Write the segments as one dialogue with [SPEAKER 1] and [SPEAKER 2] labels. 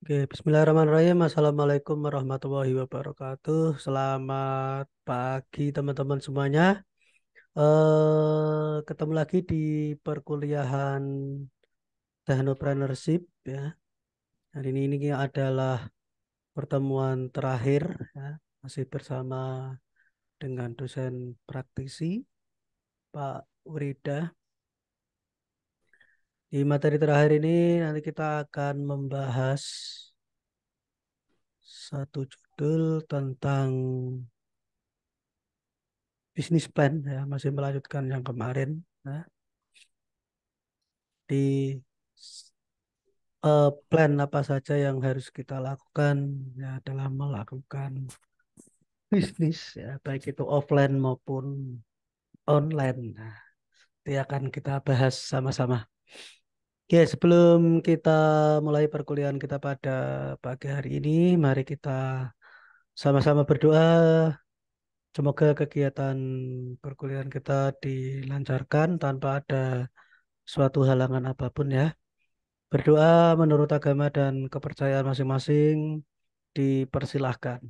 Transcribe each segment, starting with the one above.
[SPEAKER 1] Oke, Bismillahirrahmanirrahim. Assalamualaikum warahmatullahi wabarakatuh. Selamat pagi teman-teman semuanya. Ketemu lagi di perkuliahan Technopreneurship ya. Hari ini adalah pertemuan terakhir ya. Masih bersama dengan dosen praktisi Pak Wrida. Di materi terakhir ini nanti kita akan membahas satu judul tentang bisnis plan ya, masih melanjutkan yang kemarin. Nah, di plan apa saja yang harus kita lakukan ya dalam melakukan bisnis ya, baik itu offline maupun online. Nah, itu akan kita bahas sama-sama. Oke, sebelum kita mulai perkuliahan kita pada pagi hari ini, mari kita sama-sama berdoa. Semoga kegiatan perkuliahan kita dilancarkan tanpa ada suatu halangan apapun ya. Berdoa menurut agama dan kepercayaan masing-masing dipersilahkan.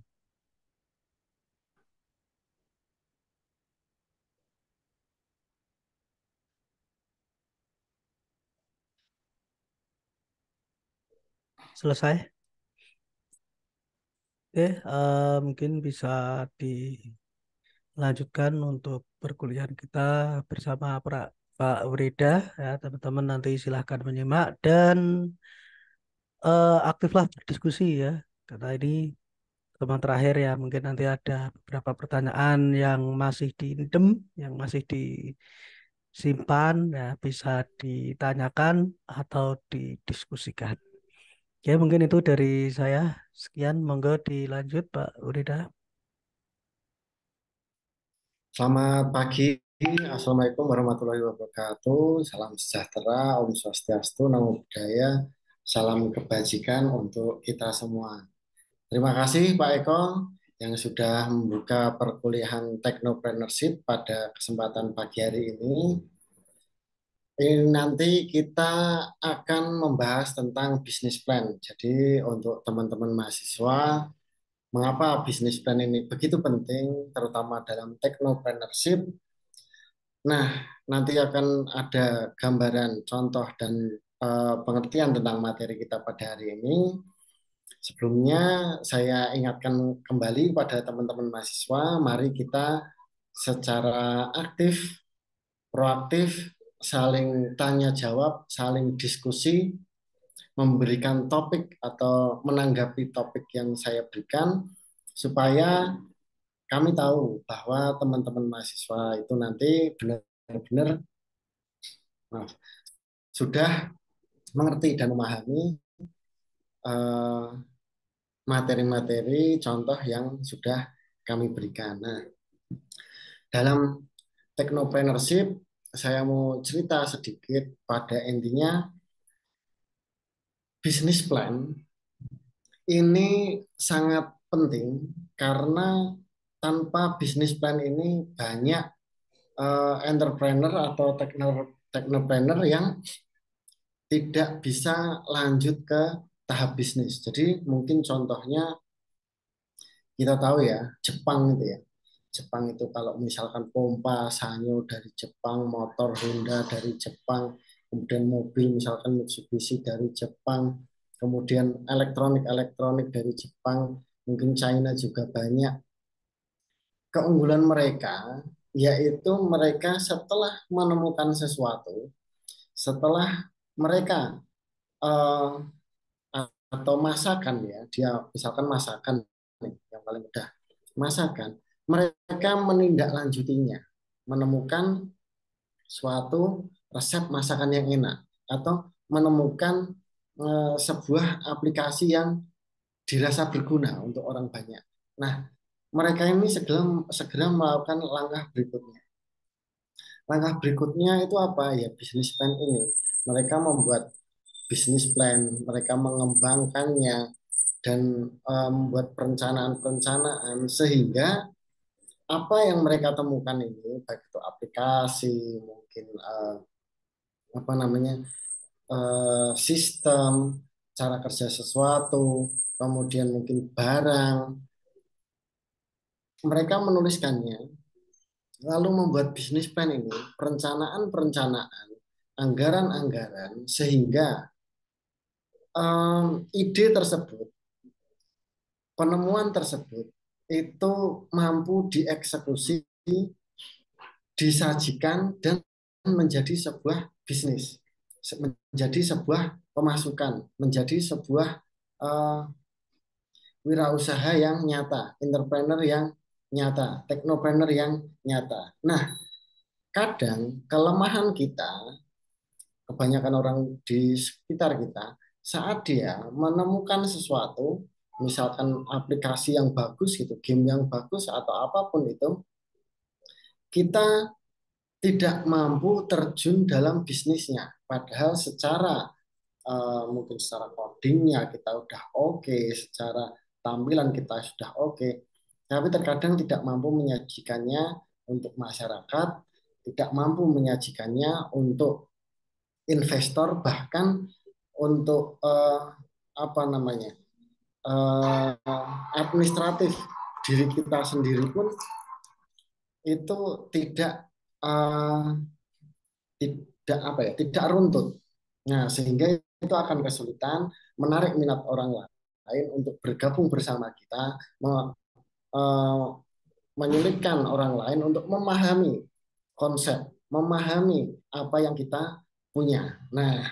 [SPEAKER 1] Selesai? Oke, mungkin bisa dilanjutkan untuk perkuliahan kita bersama Pak Wrida ya, teman-teman nanti silahkan menyimak dan aktiflah berdiskusi ya. Karena ini teman terakhir ya, mungkin nanti ada beberapa pertanyaan yang masih diindem, yang masih disimpan ya, bisa ditanyakan atau didiskusikan. Ya, mungkin itu dari saya. Sekian, monggo dilanjut Pak Urida.
[SPEAKER 2] Selamat pagi, Assalamualaikum warahmatullahi wabarakatuh. Salam sejahtera, Om Swastiastu, Namo Buddhaya, salam kebajikan untuk kita semua. Terima kasih Pak Eko yang sudah membuka perkuliahan Technopreneurship pada kesempatan pagi hari ini. Ini nanti kita akan membahas tentang bisnis plan. Jadi untuk teman-teman mahasiswa, mengapa bisnis plan ini begitu penting, terutama dalam technopreneurship. Nah, nanti akan ada gambaran, contoh, dan pengertian tentang materi kita pada hari ini. Sebelumnya, saya ingatkan kembali pada teman-teman mahasiswa, mari kita secara aktif, proaktif, saling tanya jawab, saling diskusi, memberikan topik atau menanggapi topik yang saya berikan, supaya kami tahu bahwa teman-teman mahasiswa itu nanti benar-benar sudah mengerti dan memahami eh, materi-materi contoh yang sudah kami berikan. Nah, dalam technopreneurship, saya mau cerita sedikit pada intinya bisnis plan ini sangat penting karena tanpa bisnis plan ini banyak entrepreneur atau technopreneur yang tidak bisa lanjut ke tahap bisnis. Jadi mungkin contohnya kita tahu ya, Jepang itu ya. Jepang itu kalau misalkan pompa Sanyo dari Jepang, motor Honda dari Jepang, kemudian mobil misalkan Mitsubishi dari Jepang, kemudian elektronik-elektronik dari Jepang, mungkin China juga banyak. Keunggulan mereka yaitu mereka setelah menemukan sesuatu, setelah mereka eh, atau masakan ya, dia misalkan masakan nih, yang paling mudah masakan, mereka menindaklanjutinya, menemukan suatu resep masakan yang enak atau menemukan sebuah aplikasi yang dirasa berguna untuk orang banyak. Nah, mereka ini segera segera melakukan langkah berikutnya. Langkah berikutnya itu apa ya, bisnis plan ini. Mereka membuat bisnis plan, mereka mengembangkannya dan membuat perencanaan-perencanaan sehingga apa yang mereka temukan ini baik itu aplikasi, mungkin apa namanya sistem cara kerja sesuatu, kemudian mungkin barang. Mereka menuliskannya, lalu membuat bisnis plan ini, perencanaan-perencanaan, anggaran-anggaran, sehingga ide tersebut, penemuan tersebut, itu mampu dieksekusi, disajikan, dan menjadi sebuah bisnis, menjadi sebuah pemasukan, menjadi sebuah uh, wirausaha yang nyata, entrepreneur yang nyata, teknopreneur yang nyata. Nah, kadang kelemahan kita, kebanyakan orang di sekitar kita, saat dia menemukan sesuatu, misalkan aplikasi yang bagus gitu, game yang bagus atau apapun itu, kita tidak mampu terjun dalam bisnisnya. Padahal secara mungkin secara codingnya kita udah oke, secara tampilan kita sudah oke, tapi terkadang tidak mampu menyajikannya untuk masyarakat, tidak mampu menyajikannya untuk investor, bahkan untuk apa namanya administratif diri kita sendiri pun itu tidak uh, tidak apa ya, tidak runtut. Nah, sehingga itu akan kesulitan menarik minat orang lain untuk bergabung bersama kita, uh, menyulitkan orang lain untuk memahami konsep, memahami apa yang kita punya. Nah,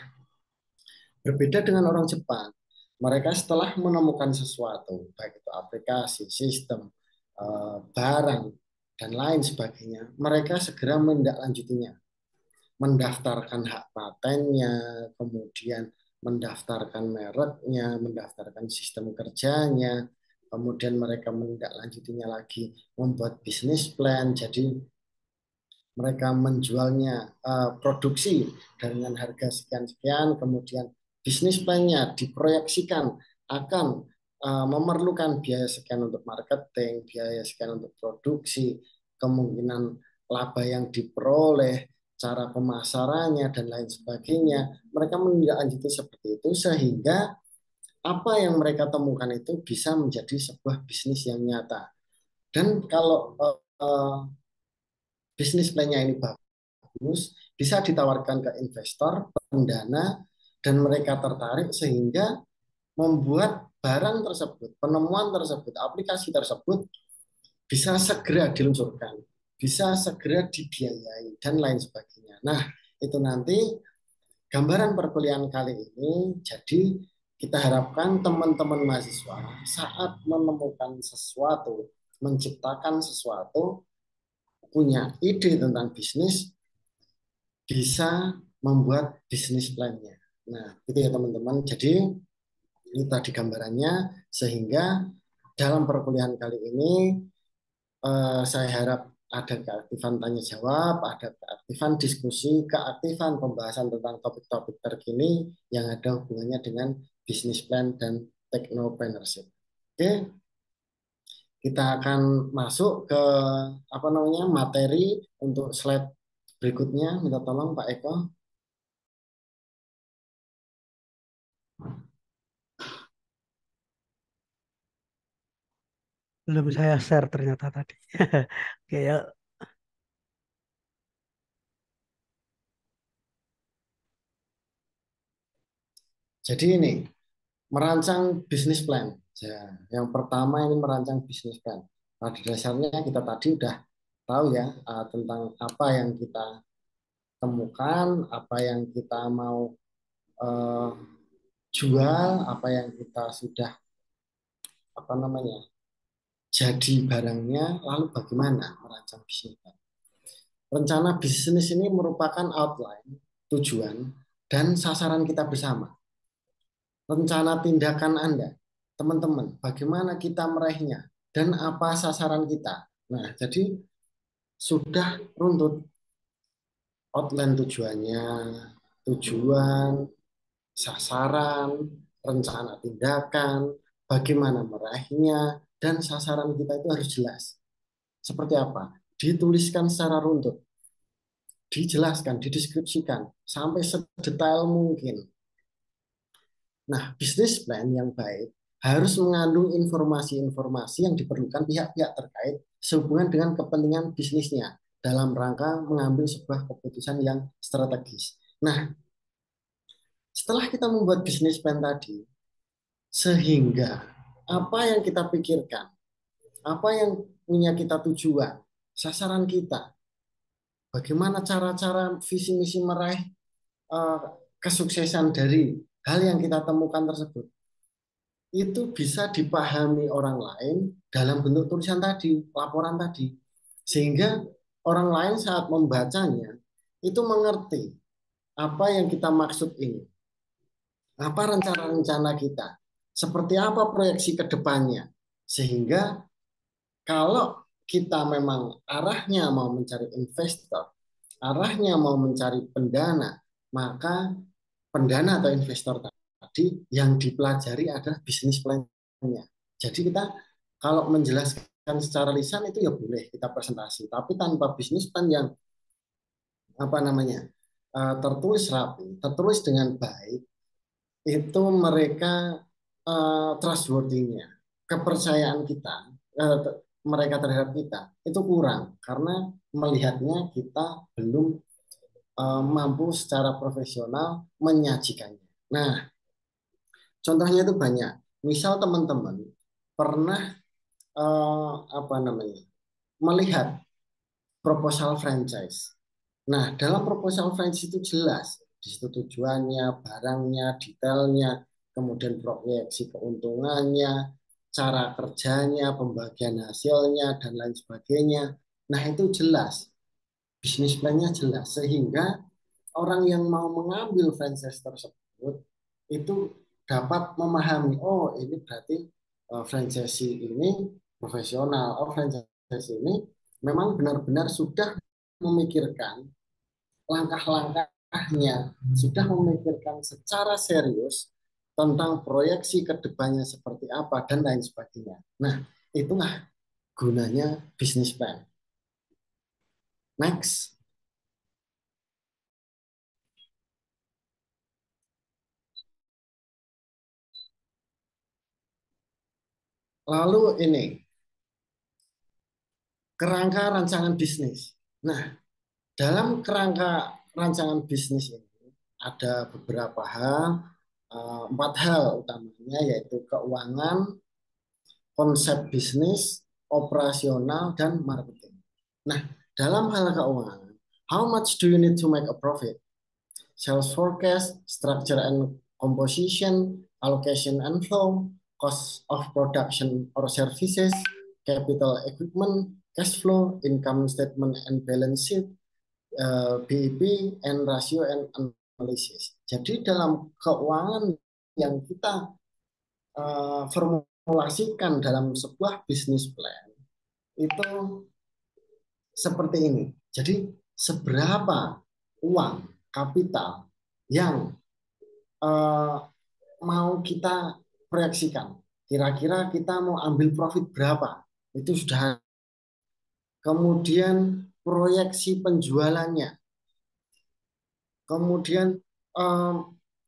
[SPEAKER 2] berbeda dengan orang Jepang, mereka setelah menemukan sesuatu, baik itu aplikasi, sistem, barang, dan lain sebagainya, mereka segera menindaklanjutinya, mendaftarkan hak patennya, kemudian mendaftarkan mereknya, mendaftarkan sistem kerjanya, kemudian mereka menindaklanjutinya lagi, membuat bisnis plan. Jadi mereka menjualnya produksi dengan harga sekian-sekian, kemudian bisnis plan-nya diproyeksikan akan memerlukan biaya sekian untuk marketing, biaya sekian untuk produksi, kemungkinan laba yang diperoleh, cara pemasarannya, dan lain sebagainya. Mereka menindaklanjuti seperti itu sehingga apa yang mereka temukan itu bisa menjadi sebuah bisnis yang nyata. Dan kalau bisnis plan-nya ini bagus, bisa ditawarkan ke investor, pendana, dan mereka tertarik sehingga membuat barang tersebut, penemuan tersebut, aplikasi tersebut bisa segera diluncurkan, bisa segera dibiayai, dan lain sebagainya. Nah, itu nanti gambaran perkuliahan kali ini, jadi kita harapkan teman-teman mahasiswa saat menemukan sesuatu, menciptakan sesuatu, punya ide tentang bisnis, bisa membuat bisnis plan-nya. Nah, itu ya teman-teman. Jadi ini tadi gambarannya, sehingga dalam perkuliahan kali ini saya harap ada keaktifan tanya jawab, ada keaktifan diskusi, keaktifan pembahasan tentang topik-topik terkini yang ada hubungannya dengan bisnis plan dan technopreneurship. Oke, kita akan masuk ke apa namanya materi untuk slide berikutnya. Minta tolong Pak Eko.
[SPEAKER 1] Belum saya share ternyata tadi. Oke ya.
[SPEAKER 2] Jadi ini merancang bisnis plan. Ya, yang pertama ini merancang bisnis plan. Pada dasarnya kita tadi udah tahu ya tentang apa yang kita temukan, apa yang kita mau uh, jual, apa yang kita sudah apa namanya jadi barangnya, lalu bagaimana merancang bisnis plan. Rencana bisnis ini merupakan outline, tujuan, dan sasaran kita bersama. Rencana tindakan Anda, teman-teman, bagaimana kita meraihnya, dan apa sasaran kita. Nah, jadi sudah runtut outline tujuannya, tujuan, sasaran, rencana tindakan, bagaimana meraihnya, dan sasaran kita itu harus jelas. Seperti apa? Dituliskan secara runtut, dijelaskan, dideskripsikan, sampai sedetail mungkin. Nah, bisnis plan yang baik harus mengandung informasi-informasi yang diperlukan pihak-pihak terkait sehubungan dengan kepentingan bisnisnya dalam rangka mengambil sebuah keputusan yang strategis. Nah, setelah kita membuat bisnis plan tadi, sehingga apa yang kita pikirkan, apa yang punya kita tujuan, sasaran kita, bagaimana cara-cara visi misi meraih uh, kesuksesan dari hal yang kita temukan tersebut, itu bisa dipahami orang lain dalam bentuk tulisan tadi, laporan tadi. Sehingga orang lain saat membacanya itu mengerti apa yang kita maksud ini, apa rencana-rencana kita, seperti apa proyeksi ke depannya. Sehingga kalau kita memang arahnya mau mencari investor, arahnya mau mencari pendana, maka pendana atau investor tadi yang dipelajari adalah bisnis plan-nya. Jadi kita kalau menjelaskan secara lisan itu ya boleh kita presentasi, tapi tanpa bisnis plan yang apa namanya tertulis rapi, tertulis dengan baik, itu mereka trustworthy-nya, kepercayaan kita, mereka terhadap kita itu kurang karena melihatnya kita belum mampu secara profesional menyajikannya. Nah, contohnya itu banyak. Misal teman-teman pernah apa namanya melihat proposal franchise. Nah, dalam proposal franchise itu jelas di situ tujuannya, barangnya, detailnya, kemudian proyeksi keuntungannya, cara kerjanya, pembagian hasilnya, dan lain sebagainya. Nah, itu jelas. Bisnis plan-nya jelas. Sehingga orang yang mau mengambil franchise tersebut itu dapat memahami, oh ini berarti franchise ini profesional, oh franchise ini memang benar-benar sudah memikirkan langkah-langkahnya, sudah memikirkan secara serius tentang proyeksi ke depannya seperti apa dan lain sebagainya. Nah, itulah gunanya bisnis plan. Next. Lalu ini kerangka rancangan bisnis. Nah, dalam kerangka rancangan bisnis ini ada beberapa hal, empat hal utamanya yaitu keuangan, konsep bisnis, operasional, dan marketing. Nah, dalam hal keuangan, how much do you need to make a profit? Sales forecast, structure and composition, allocation and flow, cost of production or services, capital equipment, cash flow, income statement and balance sheet, BEP, and ratio and analysis. Jadi dalam keuangan yang kita formulasikan dalam sebuah bisnis plan itu seperti ini. Jadi seberapa uang kapital yang mau kita proyeksikan. Kira-kira kita mau ambil profit berapa? Itu sudah. Kemudian proyeksi penjualannya. Kemudian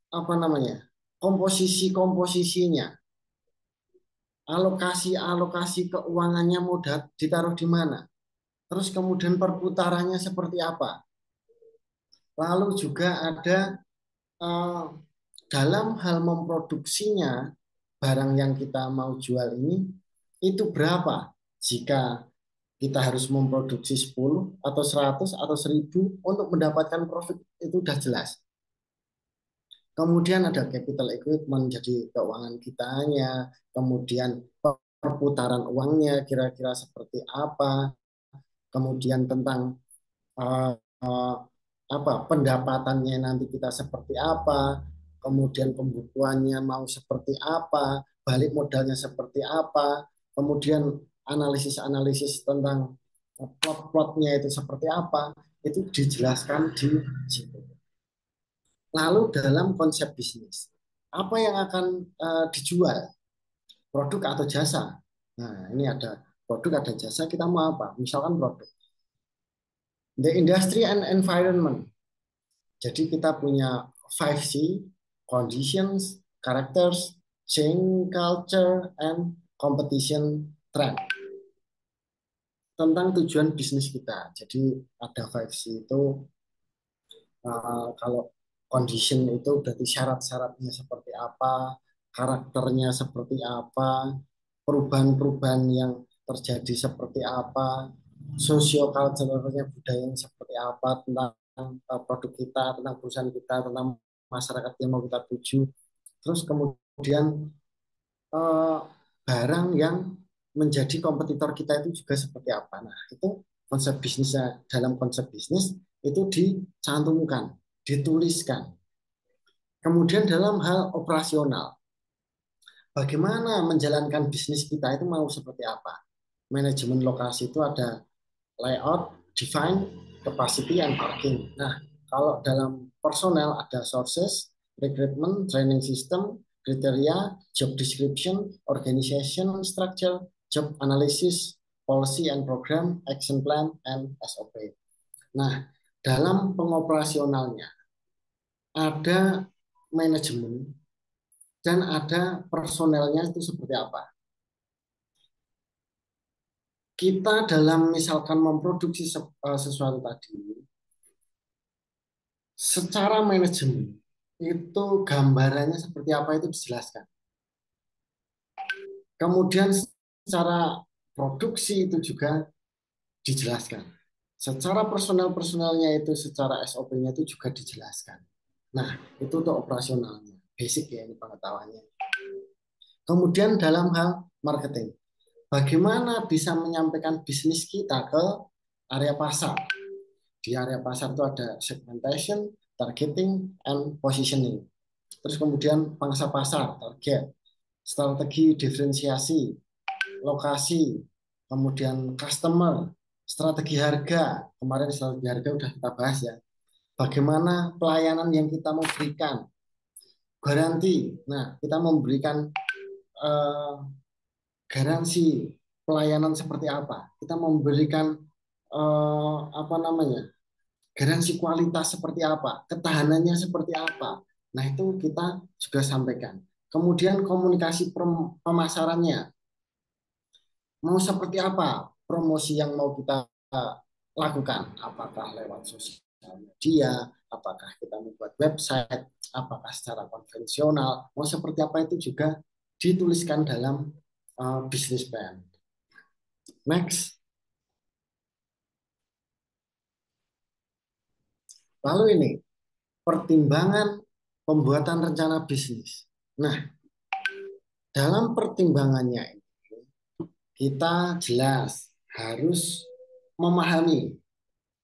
[SPEAKER 2] apa namanya? Komposisinya. Alokasi keuangannya mau ditaruh di mana? Terus kemudian perputarannya seperti apa? Lalu juga ada dalam hal memproduksinya barang yang kita mau jual ini itu berapa? Jika kita harus memproduksi 10 atau 100 atau 1000 untuk mendapatkan profit itu sudah jelas. Kemudian ada capital equipment, jadi keuangan kitanya, kemudian perputaran uangnya kira-kira seperti apa, kemudian tentang uh, uh, apa pendapatannya nanti kita seperti apa, kemudian pembukuannya mau seperti apa, balik modalnya seperti apa, kemudian analisis-analisis tentang plot-plotnya itu seperti apa, itu dijelaskan di situ. Lalu dalam konsep bisnis, apa yang akan dijual? Produk atau jasa? Nah, ini ada produk, ada jasa, kita mau apa? Misalkan produk. The industry and environment. Jadi kita punya 5C, conditions, characters, change culture, and competition trend. Tentang tujuan bisnis kita. Jadi ada 5C itu kalau condition itu berarti syarat-syaratnya seperti apa, karakternya seperti apa, perubahan-perubahan yang terjadi seperti apa, sosio-culturalnya budayanya seperti apa tentang produk kita, tentang perusahaan kita, tentang masyarakat yang mau kita tuju. Terus kemudian eh, barang yang menjadi kompetitor kita itu juga seperti apa. Nah, itu konsep bisnisnya, dalam konsep bisnis itu dicantumkan, dituliskan. Kemudian dalam hal operasional, bagaimana menjalankan bisnis kita itu mau seperti apa. Manajemen lokasi itu ada layout, define, capacity, and parking. Nah, kalau dalam personel ada sources, recruitment, training system, kriteria, job description, organization structure, job analysis, policy and program, action plan, and SOP. Nah, dalam pengoperasionalnya ada manajemen dan ada personelnya itu seperti apa. Kita dalam misalkan memproduksi sesuatu tadi, secara manajemen itu gambarannya seperti apa itu dijelaskan. Kemudian secara produksi itu juga dijelaskan. Secara personel-personelnya itu secara SOP-nya itu juga dijelaskan. Nah, itu untuk operasionalnya. Basic ya ini pengetahuannya. Kemudian dalam hal marketing. Bagaimana bisa menyampaikan bisnis kita ke area pasar? Di area pasar itu ada segmentation, targeting, and positioning. Terus kemudian pangsa pasar, target, strategi diferensiasi, lokasi, kemudian customer, strategi harga. Kemarin strategi harga udah kita bahas ya. Bagaimana pelayanan yang kita mau berikan, garansi. Nah, kita memberikan eh, garansi pelayanan seperti apa. Kita memberikan apa namanya, garansi kualitas seperti apa, ketahanannya seperti apa. Nah, itu kita juga sampaikan. Kemudian komunikasi pemasarannya, mau seperti apa promosi yang mau kita lakukan, apakah lewat sosial media, apakah kita membuat website, apakah secara konvensional, mau seperti apa itu juga dituliskan dalam business plan. Next. Lalu ini pertimbangan pembuatan rencana bisnis. Nah, dalam pertimbangannya ini kita jelas harus memahami,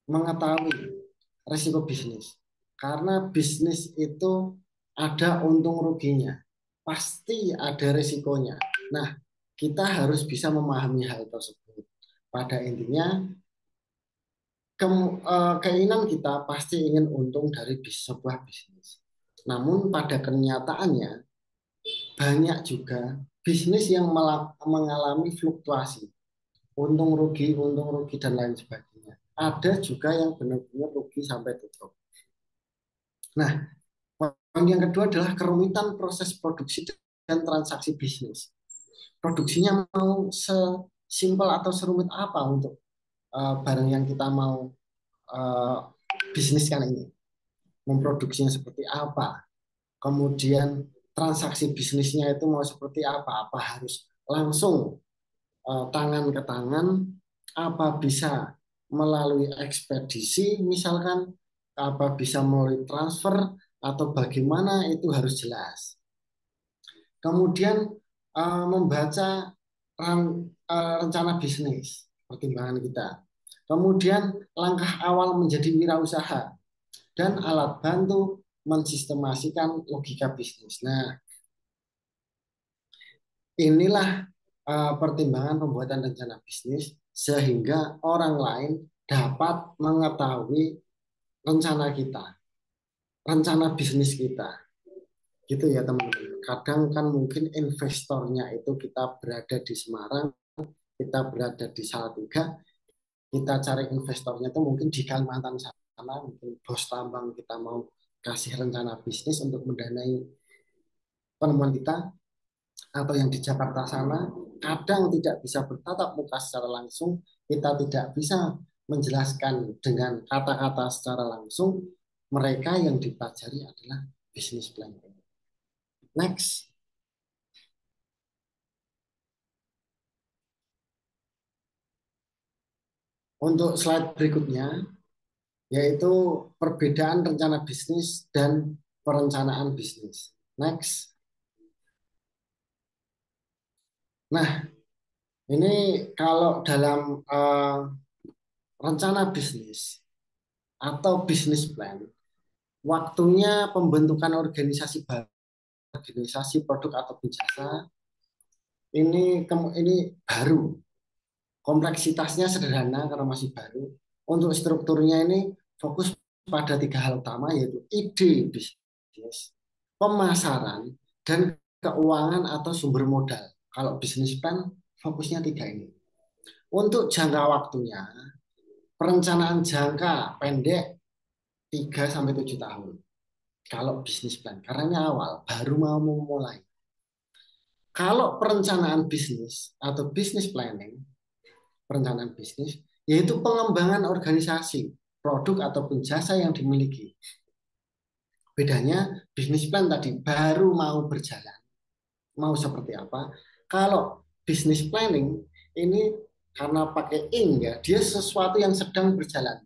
[SPEAKER 2] mengetahui risiko bisnis. Karena bisnis itu ada untung ruginya. Pasti ada risikonya. Nah, kita harus bisa memahami hal tersebut. Pada intinya, keinginan kita pasti ingin untung dari sebuah bisnis. Namun pada kenyataannya, banyak juga bisnis yang mengalami fluktuasi, untung rugi, dan lain sebagainya. Ada juga yang benar-benar rugi sampai tutup. Nah, poin yang kedua adalah kerumitan proses produksi dan transaksi bisnis. Produksinya mau sesimpel atau serumit apa untuk barang yang kita mau uh, bisniskan ini. Memproduksinya seperti apa. Kemudian transaksi bisnisnya itu mau seperti apa. Apa harus langsung tangan ke tangan, apa bisa melalui ekspedisi misalkan, apa bisa melalui transfer, atau bagaimana itu harus jelas. Kemudian membaca rencana bisnis, pertimbangan kita. Kemudian langkah awal menjadi wirausaha dan alat bantu mensistemasikan logika bisnis. Nah, inilah pertimbangan pembuatan rencana bisnis sehingga orang lain dapat mengetahui rencana kita, rencana bisnis kita. Gitu ya teman-teman. Kadang kan mungkin investornya itu kita berada di Semarang, kita berada di Salatiga, kita cari investornya itu mungkin di Kalimantan sana, mungkin bos tambang kita mau kasih rencana bisnis untuk mendanai penemuan kita atau yang di Jakarta sana kadang tidak bisa bertatap muka secara langsung, kita tidak bisa menjelaskan dengan kata-kata secara langsung, mereka yang dipelajari adalah business plan. Next. Untuk slide berikutnya, yaitu perbedaan rencana bisnis dan perencanaan bisnis. Next. Nah, ini kalau dalam rencana bisnis atau bisnis plan, waktunya pembentukan organisasi baru, organisasi produk atau jasa ini baru. Kompleksitasnya sederhana karena masih baru. Untuk strukturnya ini fokus pada 3 hal utama, yaitu ide bisnis, pemasaran, dan keuangan atau sumber modal. Kalau bisnis plan fokusnya 3 ini. Untuk jangka waktunya, perencanaan jangka pendek 3 sampai 7 tahun. Kalau bisnis plan, karena ini awal, baru mau memulai. Kalau perencanaan bisnis atau business planning, perencanaan bisnis, yaitu pengembangan organisasi, produk ataupun jasa yang dimiliki. Bedanya bisnis plan tadi baru mau berjalan, mau seperti apa. Kalau bisnis planning ini karena pakai ing ya, dia sesuatu yang sedang berjalan.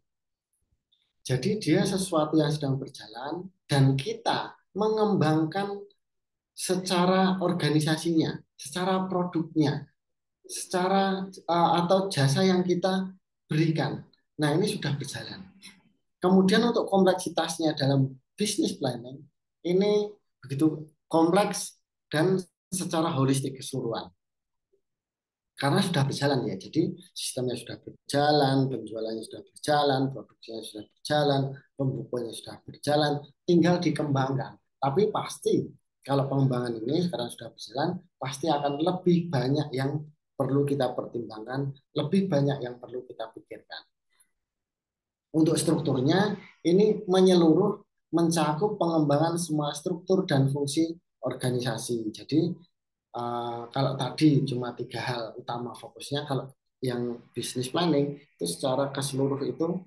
[SPEAKER 2] Jadi dia sesuatu yang sedang berjalan dan kita mengembangkan secara organisasinya, secara produknya, secara atau jasa yang kita berikan. Nah, ini sudah berjalan. Kemudian untuk kompleksitasnya dalam business planning ini begitu kompleks dan secara holistik keseluruhan. Karena sudah berjalan ya. Jadi sistemnya sudah berjalan, penjualannya sudah berjalan, produksinya sudah berjalan, pembukuannya sudah berjalan, tinggal dikembangkan. Tapi pasti kalau pengembangan ini sekarang sudah berjalan, pasti akan lebih banyak yang perlu kita pertimbangkan, lebih banyak yang perlu kita pikirkan. Untuk strukturnya, ini menyeluruh, mencakup pengembangan semua struktur dan fungsi organisasi. Jadi kalau tadi cuma 3 hal utama fokusnya, kalau yang business planning itu secara keseluruh itu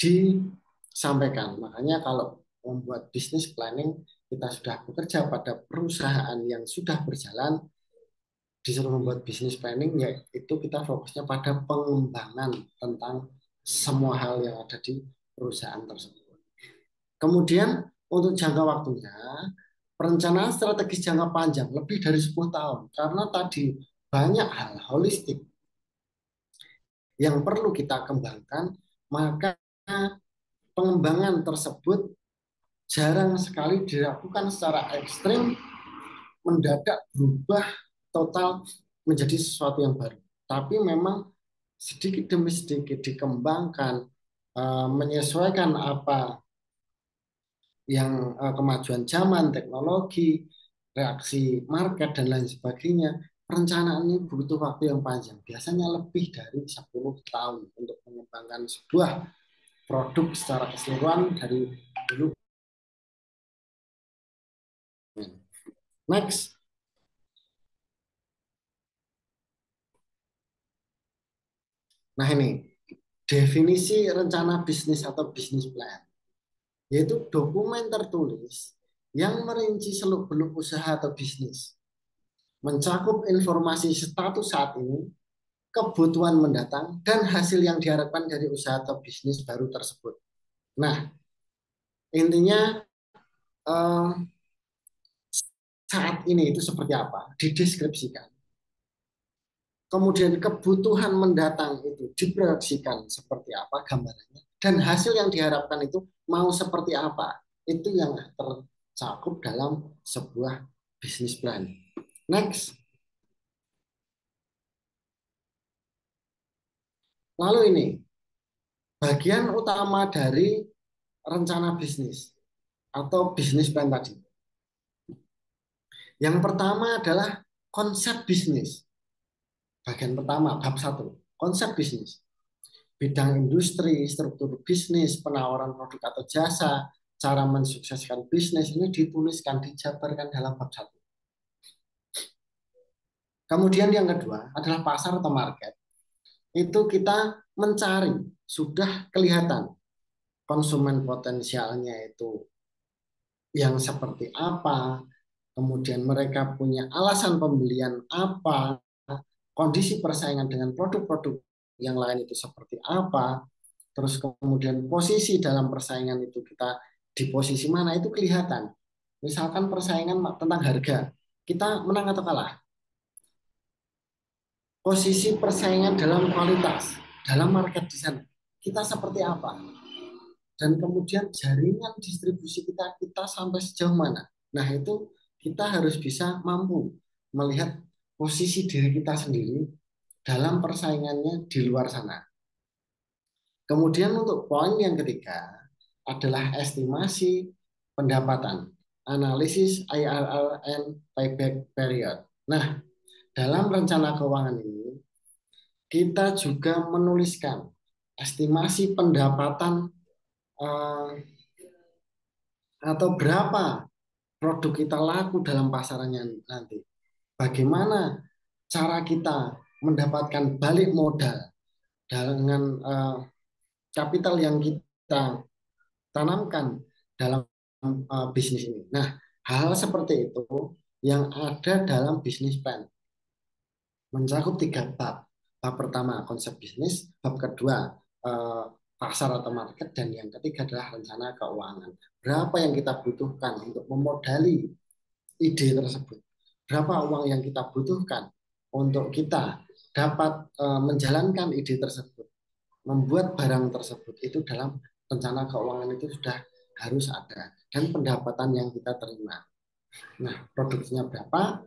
[SPEAKER 2] disampaikan. Makanya kalau membuat business planning, kita sudah bekerja pada perusahaan yang sudah berjalan, disuruh membuat business planning, yaitu kita fokusnya pada pengembangan tentang semua hal yang ada di perusahaan tersebut. Kemudian untuk jangka waktunya, perencanaan strategis jangka panjang lebih dari 10 tahun. Karena tadi banyak hal holistik yang perlu kita kembangkan, maka pengembangan tersebut jarang sekali dilakukan secara ekstrim, mendadak berubah total menjadi sesuatu yang baru. Tapi memang sedikit demi sedikit dikembangkan, menyesuaikan apa yang kemajuan zaman, teknologi, reaksi market, dan lain sebagainya. Perencanaan ini butuh waktu yang panjang, biasanya lebih dari 10 tahun untuk mengembangkan sebuah produk secara keseluruhan dari dulu. Next. Nah ini, definisi rencana bisnis atau bisnis plan, yaitu dokumen tertulis yang merinci seluk-beluk usaha atau bisnis, mencakup informasi status saat ini, kebutuhan mendatang, dan hasil yang diharapkan dari usaha atau bisnis baru tersebut. Nah, intinya saat ini itu seperti apa? Dideskripsikan. Kemudian kebutuhan mendatang itu diproyeksikan seperti apa gambarannya. Dan hasil yang diharapkan itu mau seperti apa. Itu yang tercakup dalam sebuah bisnis plan. Next. Lalu ini, bagian utama dari rencana bisnis atau bisnis plan tadi. Yang pertama adalah konsep bisnis. Bagian pertama, bab 1, konsep bisnis. Bidang industri, struktur bisnis, penawaran produk atau jasa, cara mensukseskan bisnis ini dituliskan, dijabarkan dalam bab 1. Kemudian yang kedua adalah pasar atau market. Itu kita mencari, sudah kelihatan konsumen potensialnya itu yang seperti apa, kemudian mereka punya alasan pembelian apa, kondisi persaingan dengan produk-produk yang lain itu seperti apa, terus kemudian posisi dalam persaingan itu kita di posisi mana itu kelihatan. Misalkan persaingan tentang harga, kita menang atau kalah. Posisi persaingan dalam kualitas, dalam market di sana, kita seperti apa. Dan kemudian jaringan distribusi kita sampai sejauh mana. Nah, itu kita harus bisa mampu melihat posisi diri kita sendiri dalam persaingannya di luar sana. Kemudian untuk poin yang ketiga adalah estimasi pendapatan, analisis IRR and payback period. Nah, dalam rencana keuangan ini kita juga menuliskan estimasi pendapatan atau berapa produk kita laku dalam pasarannya nanti. Bagaimana cara kita mendapatkan balik modal dengan kapital yang kita tanamkan dalam bisnis ini. Nah, hal seperti itu yang ada dalam bisnis plan mencakup 3 bab. Bab pertama konsep bisnis, bab kedua pasar atau market, dan yang ketiga adalah rencana keuangan. Berapa yang kita butuhkan untuk memodali ide tersebut? Berapa uang yang kita butuhkan untuk kita dapat menjalankan ide tersebut, membuat barang tersebut, itu dalam rencana keuangan itu sudah harus ada, dan pendapatan yang kita terima. Nah, produksinya berapa,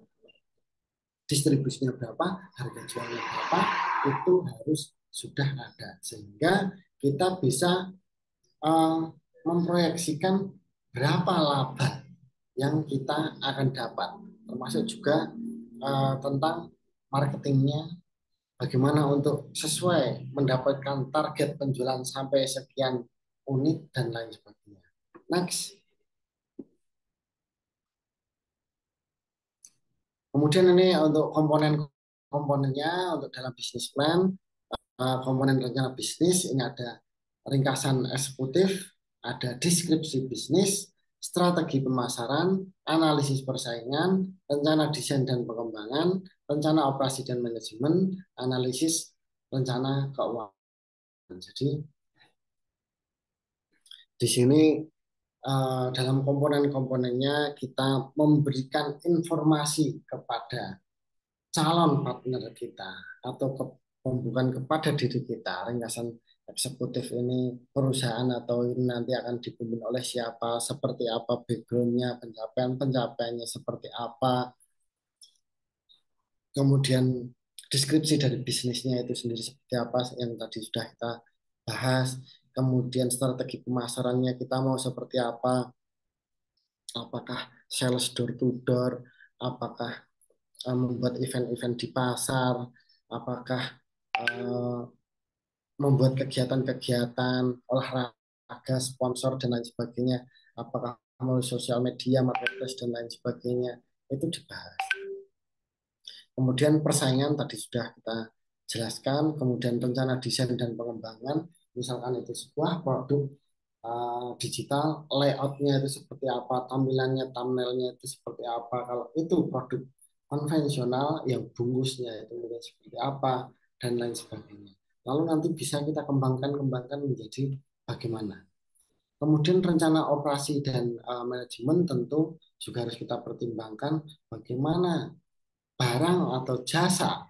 [SPEAKER 2] distribusinya berapa, harga jualnya berapa, itu harus sudah ada, sehingga kita bisa memproyeksikan berapa laba yang kita akan dapat, termasuk juga tentang marketingnya, bagaimana untuk sesuai mendapatkan target penjualan sampai sekian unit dan lain sebagainya. Next. Kemudian ini untuk komponen-komponennya untuk dalam bisnis plan, komponen rencana bisnis ini ada ringkasan eksekutif, ada deskripsi bisnis, strategi pemasaran, analisis persaingan, rencana desain dan pengembangan, rencana operasi dan manajemen, analisis rencana keuangan. Jadi di sini dalam komponen-komponennya kita memberikan informasi kepada calon partner kita atau bukan kepada diri kita. Ringkasan eksekutif ini perusahaan atau ini nanti akan dipimpin oleh siapa, seperti apa backgroundnya, pencapaiannya seperti apa, kemudian deskripsi dari bisnisnya itu sendiri seperti apa yang tadi sudah kita bahas, kemudian strategi pemasarannya kita mau seperti apa, apakah sales door to door, apakah membuat event-event di pasar, apakah membuat kegiatan-kegiatan olahraga, sponsor dan lain sebagainya, apakah melalui sosial media, marketplace dan lain sebagainya, itu dibahas. Kemudian persaingan tadi sudah kita jelaskan, kemudian rencana desain dan pengembangan, misalkan itu sebuah produk digital, layoutnya itu seperti apa, tampilannya, thumbnailnya itu seperti apa. Kalau itu produk konvensional, yang bungkusnya itu mungkin seperti apa dan lain sebagainya. Lalu nanti bisa kita kembangkan menjadi bagaimana. Kemudian rencana operasi dan manajemen tentu juga harus kita pertimbangkan bagaimana barang atau jasa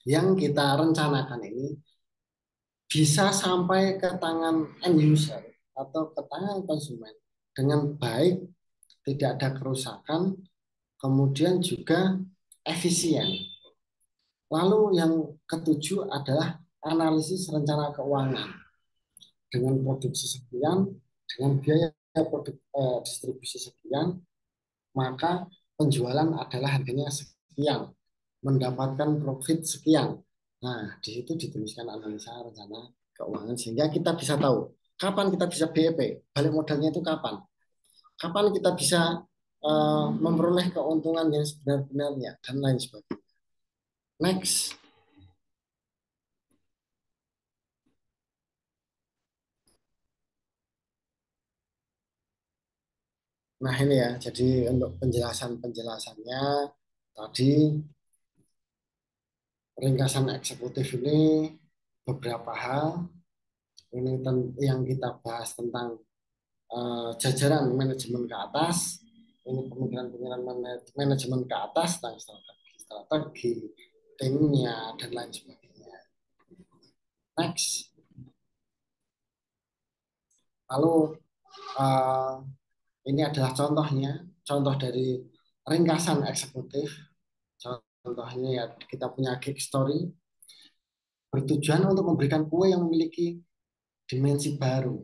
[SPEAKER 2] yang kita rencanakan ini bisa sampai ke tangan end user atau ke tangan konsumen dengan baik, tidak ada kerusakan, kemudian juga efisien. Lalu yang ketujuh adalah analisis rencana keuangan. Dengan produksi sekian, dengan biaya distribusi sekian, maka penjualan adalah harganya sekian, mendapatkan profit sekian. Nah, di situ dituliskan analisa rencana keuangan sehingga kita bisa tahu Kapan kita bisa BEP? Balik modalnya itu kapan? Kapan kita bisa memperoleh keuntungan yang sebenar-benarnya dan lain sebagainya. Next. Nah ini ya, jadi untuk penjelasannya tadi ringkasan eksekutif ini beberapa hal ini yang kita bahas tentang jajaran manajemen ke atas, ini pemikiran-pemikiran manajemen ke atas tentang strategi, timnya dan lain sebagainya. Next, lalu uh, ini adalah contohnya, contoh dari ringkasan eksekutif. Contohnya ya kita punya gig story bertujuan untuk memberikan kue yang memiliki dimensi baru,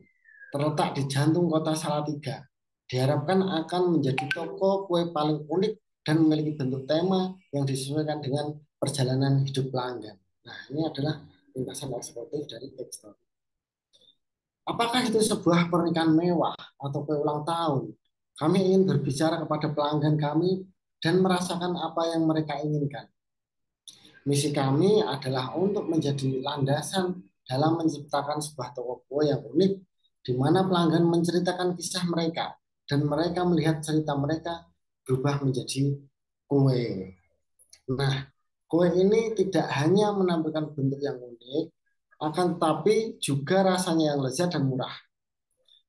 [SPEAKER 2] terletak di jantung kota Salatiga. Diharapkan akan menjadi toko kue paling unik dan memiliki bentuk tema yang disesuaikan dengan perjalanan hidup pelanggan. Nah, ini adalah ringkasan eksekutif dari Backstory. Apakah itu sebuah pernikahan mewah atau kue ulang tahun? Kami ingin berbicara kepada pelanggan kami dan merasakan apa yang mereka inginkan. Misi kami adalah untuk menjadi landasan dalam menciptakan sebuah toko kue yang unik, di mana pelanggan menceritakan kisah mereka dan mereka melihat cerita mereka berubah menjadi kue. Nah, kue ini tidak hanya menampilkan bentuk yang unik, akan tetapi juga rasanya yang lezat dan murah.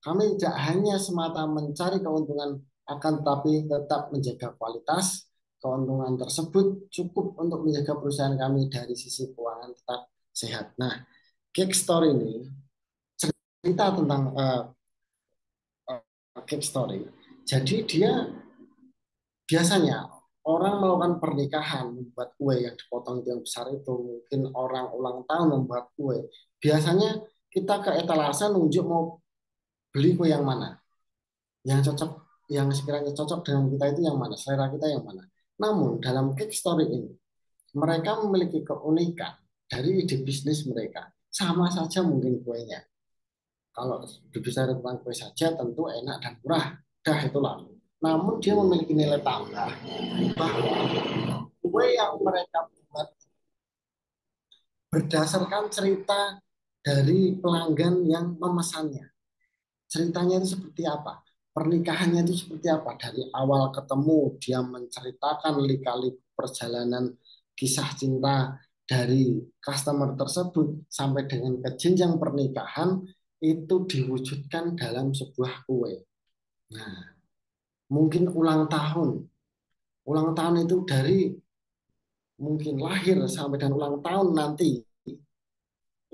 [SPEAKER 2] Kami tidak hanya semata mencari keuntungan, akan tetapi tetap menjaga kualitas. Keuntungan tersebut cukup untuk menjaga perusahaan kami dari sisi keuangan tetap sehat. Nah, cake story ini cerita tentang cake story. Jadi dia biasanya orang melakukan pernikahan, membuat kue yang dipotong itu yang besar itu, mungkin orang ulang tahun membuat kue. Biasanya kita ke etalase nunjuk mau beli kue yang mana, yang cocok, yang sekiranya cocok dengan kita itu yang mana, selera kita yang mana. Namun dalam cake story ini, mereka memiliki keunikan dari ide bisnis mereka. Sama saja mungkin kuenya. Kalau berbicara tentang kue saja tentu enak dan murah. Dah itu lalu. Namun dia memiliki nilai tambah bahwa kue yang mereka buat berdasarkan cerita dari pelanggan yang memesannya. Ceritanya itu seperti apa? Pernikahannya itu seperti apa? Dari awal ketemu dia menceritakan lika-liku perjalanan kisah cinta dari customer tersebut sampai dengan ke jenjang pernikahan itu diwujudkan dalam sebuah kue. Nah, mungkin ulang tahun. Ulang tahun itu dari mungkin lahir sampai dan ulang tahun nanti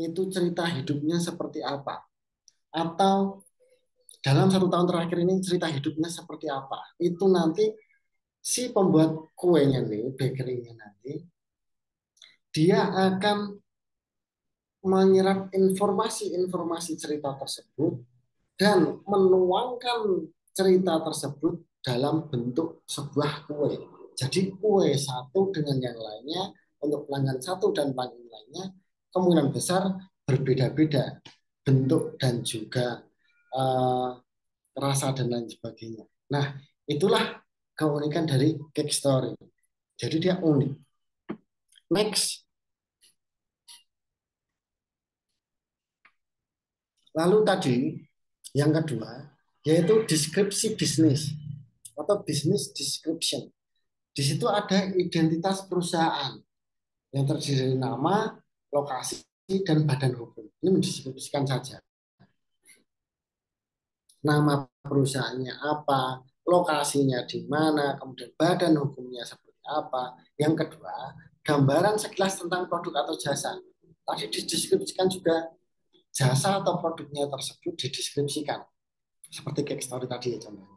[SPEAKER 2] itu cerita hidupnya seperti apa? Atau dalam 1 tahun terakhir ini cerita hidupnya seperti apa? Itu nanti si pembuat kuenya nih, bakerynya nanti, dia akan menyerap informasi-informasi cerita tersebut dan menuangkan cerita tersebut dalam bentuk sebuah kue. Jadi kue satu dengan yang lainnya, untuk pelanggan satu dan pelanggan lainnya, kemungkinan besar berbeda-beda bentuk dan juga uh, rasa dan lain sebagainya. Nah, itulah keunikan dari cake story. Jadi dia unik. Next, lalu tadi yang kedua yaitu deskripsi bisnis atau business description. Di situ ada identitas perusahaan yang terdiri dari nama, lokasi, dan badan hukum. Ini mendeskripsikan saja. Nama perusahaannya apa, lokasinya di mana, kemudian badan hukumnya seperti apa. Yang kedua, gambaran sekilas tentang produk atau jasa. Tadi dideskripsikan juga jasa atau produknya tersebut dideskripsikan. Seperti case story tadi ya contohnya.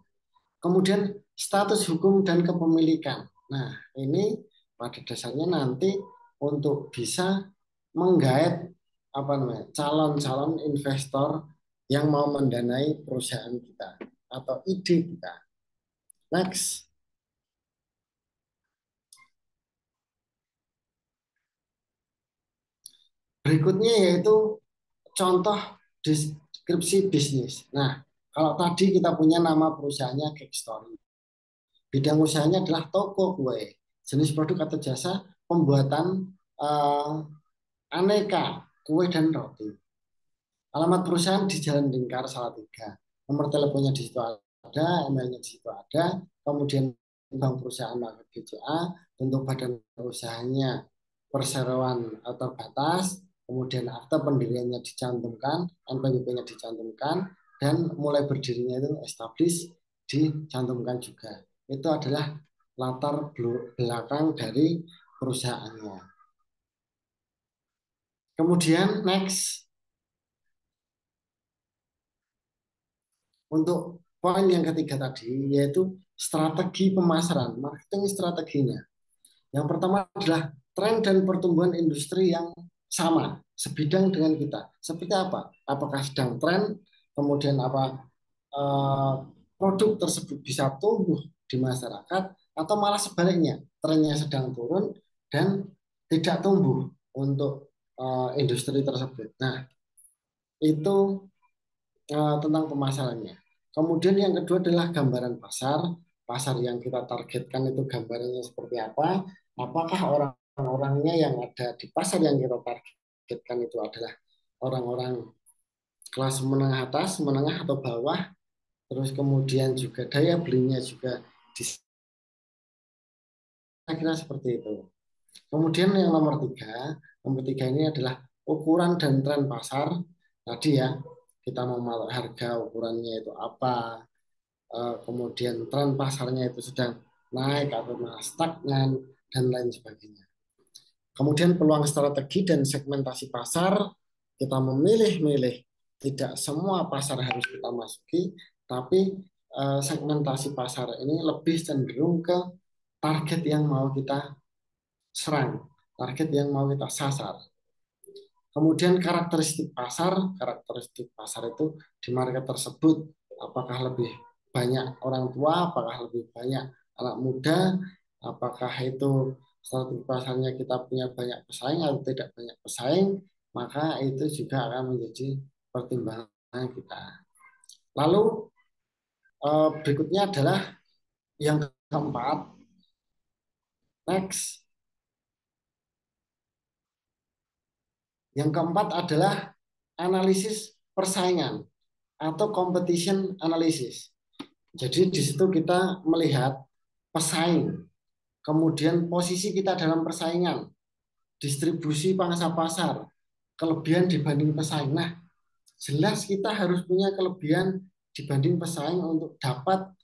[SPEAKER 2] Kemudian status hukum dan kepemilikan. Nah, ini pada dasarnya nanti untuk bisa menggait apa namanya calon-calon investor yang mau mendanai perusahaan kita atau ide kita. Next, berikutnya yaitu contoh deskripsi bisnis. Nah, kalau tadi kita punya nama perusahaannya Cake Story. Bidang usahanya adalah toko kue. Jenis produk atau jasa pembuatan aneka kue dan roti. Alamat perusahaan di Jalan Lingkar Salatiga. Nomor teleponnya di situ ada, emailnya di situ ada. Kemudian bank perusahaan market BCA, bentuk badan usahanya perseroan terbatas, kemudian akta pendiriannya dicantumkan, NPWP-nya dicantumkan, dan mulai berdirinya itu established dicantumkan juga. Itu adalah latar belakang dari perusahaannya. Kemudian next, untuk poin yang ketiga tadi, yaitu strategi pemasaran, marketing strateginya. Yang pertama adalah tren dan pertumbuhan industri yang sama, sebidang dengan kita. Seperti apa? Apakah sedang tren, kemudian produk tersebut bisa tumbuh di masyarakat, atau malah sebaliknya, trennya sedang turun dan tidak tumbuh untuk industri tersebut. Nah, itu tentang pemasarannya. Kemudian yang kedua adalah gambaran pasar. Pasar yang kita targetkan itu gambarannya seperti apa? Apakah orang-orangnya yang ada di pasar yang kita targetkan itu adalah orang-orang kelas menengah atas, menengah atau bawah? Terus kemudian juga daya belinya juga kira-kira seperti itu. Kemudian yang nomor tiga ini adalah ukuran dan tren pasar. Tadi ya, kita mau harga ukurannya itu apa, kemudian tren pasarnya itu sedang naik atau stagnan, dan lain sebagainya. Kemudian peluang strategi dan segmentasi pasar, kita memilih-milih, tidak semua pasar harus kita masuki, tapi segmentasi pasar ini lebih cenderung ke target yang mau kita serang, target yang mau kita sasar. Kemudian karakteristik pasar itu di market tersebut, apakah lebih banyak orang tua, apakah lebih banyak anak muda, apakah itu strategi pasarnya kita punya banyak pesaing atau tidak banyak pesaing, maka itu juga akan menjadi pertimbangan kita. Lalu berikutnya adalah yang keempat, next. Yang keempat adalah analisis persaingan atau competition analysis. Jadi di situ kita melihat pesaing, kemudian posisi kita dalam persaingan, distribusi pangsa pasar, kelebihan dibanding pesaing. Nah, jelas kita harus punya kelebihan dibanding pesaing untuk dapat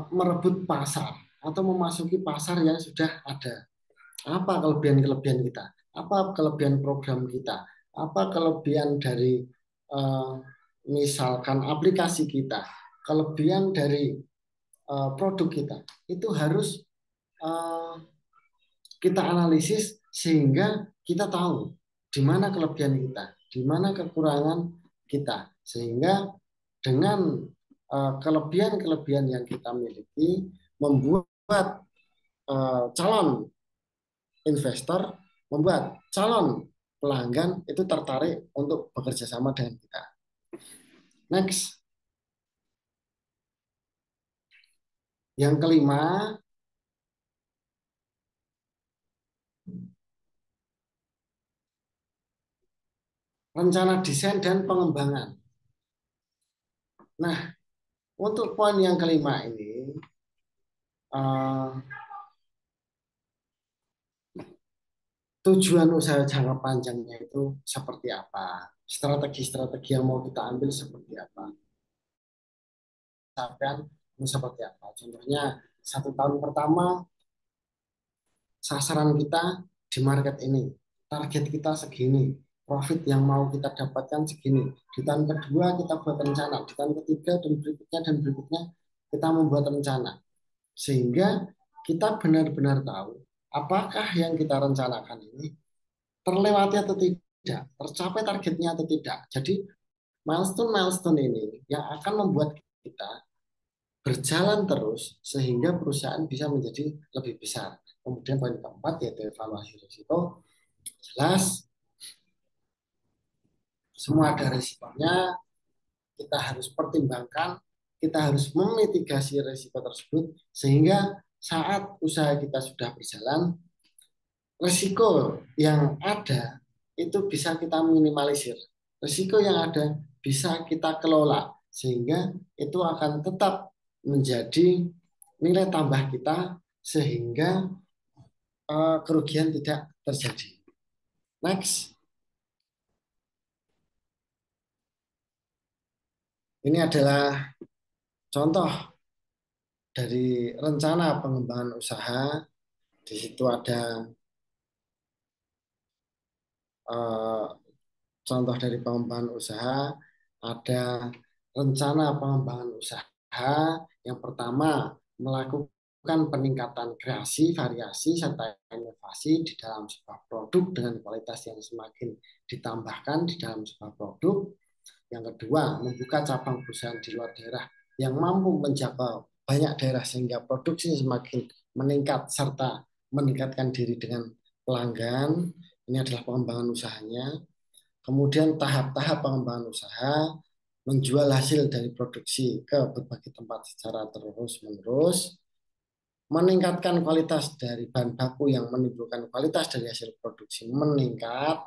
[SPEAKER 2] merebut pasar atau memasuki pasar yang sudah ada. Apa kelebihan-kelebihan kita? Apa kelebihan program kita? Apa kelebihan dari misalkan aplikasi kita? Kelebihan dari produk kita? Itu harus kita analisis sehingga kita tahu di mana kelebihan kita, di mana kekurangan kita. Sehingga dengan kelebihan-kelebihan yang kita miliki membuat calon investor, membuat calon pelanggan itu tertarik untuk bekerja sama dengan kita. Next. Yang kelima, rencana desain dan pengembangan. Nah, untuk poin yang kelima ini, tujuan usaha jangka panjangnya itu seperti apa? Strategi-strategi yang mau kita ambil seperti apa? Capaian seperti apa? Contohnya, 1 tahun pertama sasaran kita di market ini, target kita segini, profit yang mau kita dapatkan segini. Di tahun kedua kita buat rencana, di tahun ketiga dan berikutnya kita membuat rencana. Sehingga kita benar-benar tahu apakah yang kita rencanakan ini terlewati atau tidak, tercapai targetnya atau tidak. Jadi milestone-milestone ini yang akan membuat kita berjalan terus sehingga perusahaan bisa menjadi lebih besar. Kemudian poin keempat yaitu evaluasi risiko. Jelas semua ada risikonya, kita harus pertimbangkan, kita harus memitigasi risiko tersebut sehingga saat usaha kita sudah berjalan, risiko yang ada itu bisa kita minimalisir. Risiko yang ada bisa kita kelola sehingga itu akan tetap menjadi nilai tambah kita sehingga kerugian tidak terjadi. Next, ini adalah contoh dari rencana pengembangan usaha. Di situ ada eh, contoh dari pengembangan usaha, ada rencana pengembangan usaha. Yang pertama, melakukan peningkatan kreasi, variasi, serta inovasi di dalam sebuah produk dengan kualitas yang semakin ditambahkan di dalam sebuah produk. Yang kedua, membuka cabang perusahaan di luar daerah yang mampu menjangkau banyak daerah sehingga produksi semakin meningkat serta meningkatkan diri dengan pelanggan. Ini adalah pengembangan usahanya. Kemudian tahap-tahap pengembangan usaha, menjual hasil dari produksi ke berbagai tempat secara terus-menerus, meningkatkan kualitas dari bahan baku yang menimbulkan kualitas dari hasil produksi meningkat,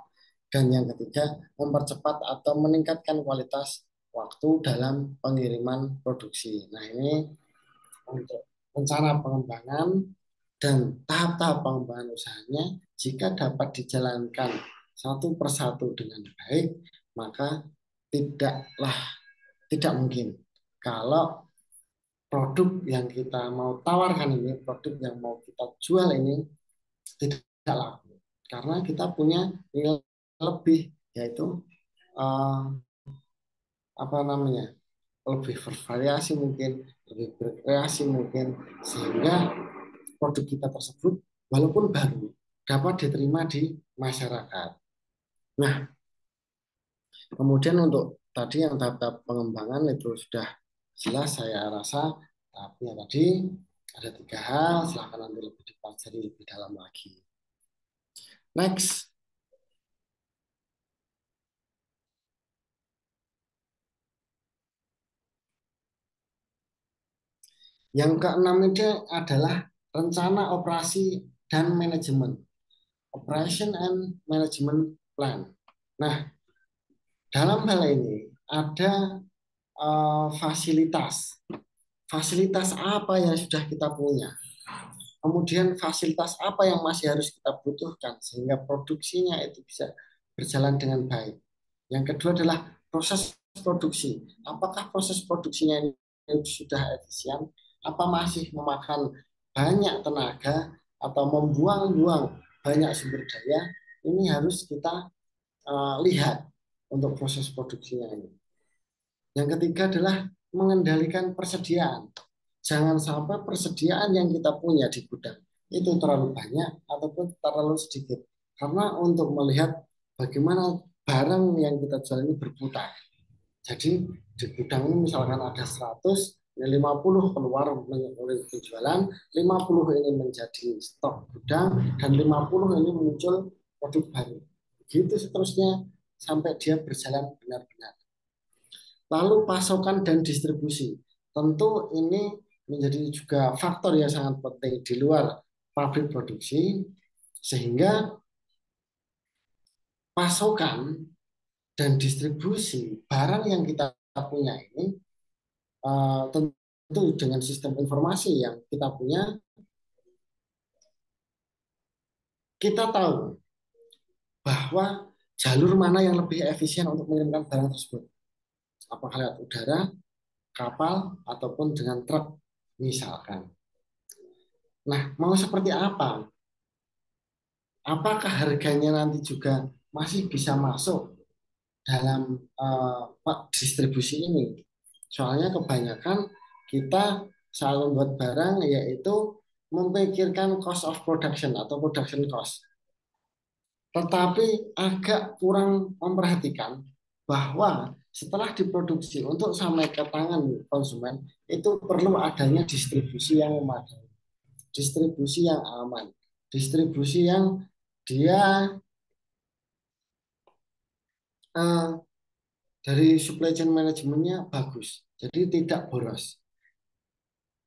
[SPEAKER 2] dan yang ketiga, mempercepat atau meningkatkan kualitas waktu dalam pengiriman produksi. Nah, ini untuk rencana pengembangan dan tahap-tahap pengembangan usahanya. Jika dapat dijalankan satu persatu dengan baik, maka tidaklah tidak mungkin kalau produk yang kita mau tawarkan ini, produk yang mau kita jual ini tidak laku. Karena kita punya nilai lebih, yaitu uh, apa namanya, lebih bervariasi mungkin, lebih berkreasi mungkin, sehingga produk kita tersebut walaupun baru dapat diterima di masyarakat. Nah, kemudian untuk tadi yang tahap-tahap pengembangan itu sudah jelas saya rasa tahapnya tadi ada 3 hal, silahkan nanti lebih dipelajari lebih dalam lagi. Next, yang keenam itu adalah rencana operasi dan manajemen. Operation and Management Plan. Nah, dalam hal ini ada fasilitas. Fasilitas apa yang sudah kita punya? Kemudian fasilitas apa yang masih harus kita butuhkan sehingga produksinya itu bisa berjalan dengan baik. Yang kedua adalah proses produksi. Apakah proses produksinya ini sudah efisien? Apa masih memakan banyak tenaga atau membuang-buang banyak sumber daya? Ini harus kita lihat untuk proses produksinya ini. Yang ketiga adalah mengendalikan persediaan. Jangan sampai persediaan yang kita punya di gudang itu terlalu banyak ataupun terlalu sedikit. Karena untuk melihat bagaimana barang yang kita jual ini berputar. Jadi di gudang ini misalkan ada 100, 50 keluar oleh penjualan, 50 ini menjadi stok gudang, dan 50 ini muncul produk baru. Begitu seterusnya sampai dia berjalan benar-benar. Lalu pasokan dan distribusi. Tentu ini menjadi juga faktor yang sangat penting di luar pabrik produksi, sehingga pasokan dan distribusi barang yang kita punya ini tentu dengan sistem informasi yang kita punya, kita tahu bahwa jalur mana yang lebih efisien untuk mengirimkan barang tersebut. Apakah lewat udara, kapal, ataupun dengan truk misalkan. Nah, mau seperti apa? Apakah harganya nanti juga masih bisa masuk dalam distribusi ini? Soalnya kebanyakan kita selalu membuat barang yaitu memikirkan cost of production atau production cost. Tetapi agak kurang memperhatikan bahwa setelah diproduksi untuk sampai ke tangan konsumen itu perlu adanya distribusi yang memadai, distribusi yang aman, distribusi yang dia dari supply chain manajemennya bagus, jadi tidak boros.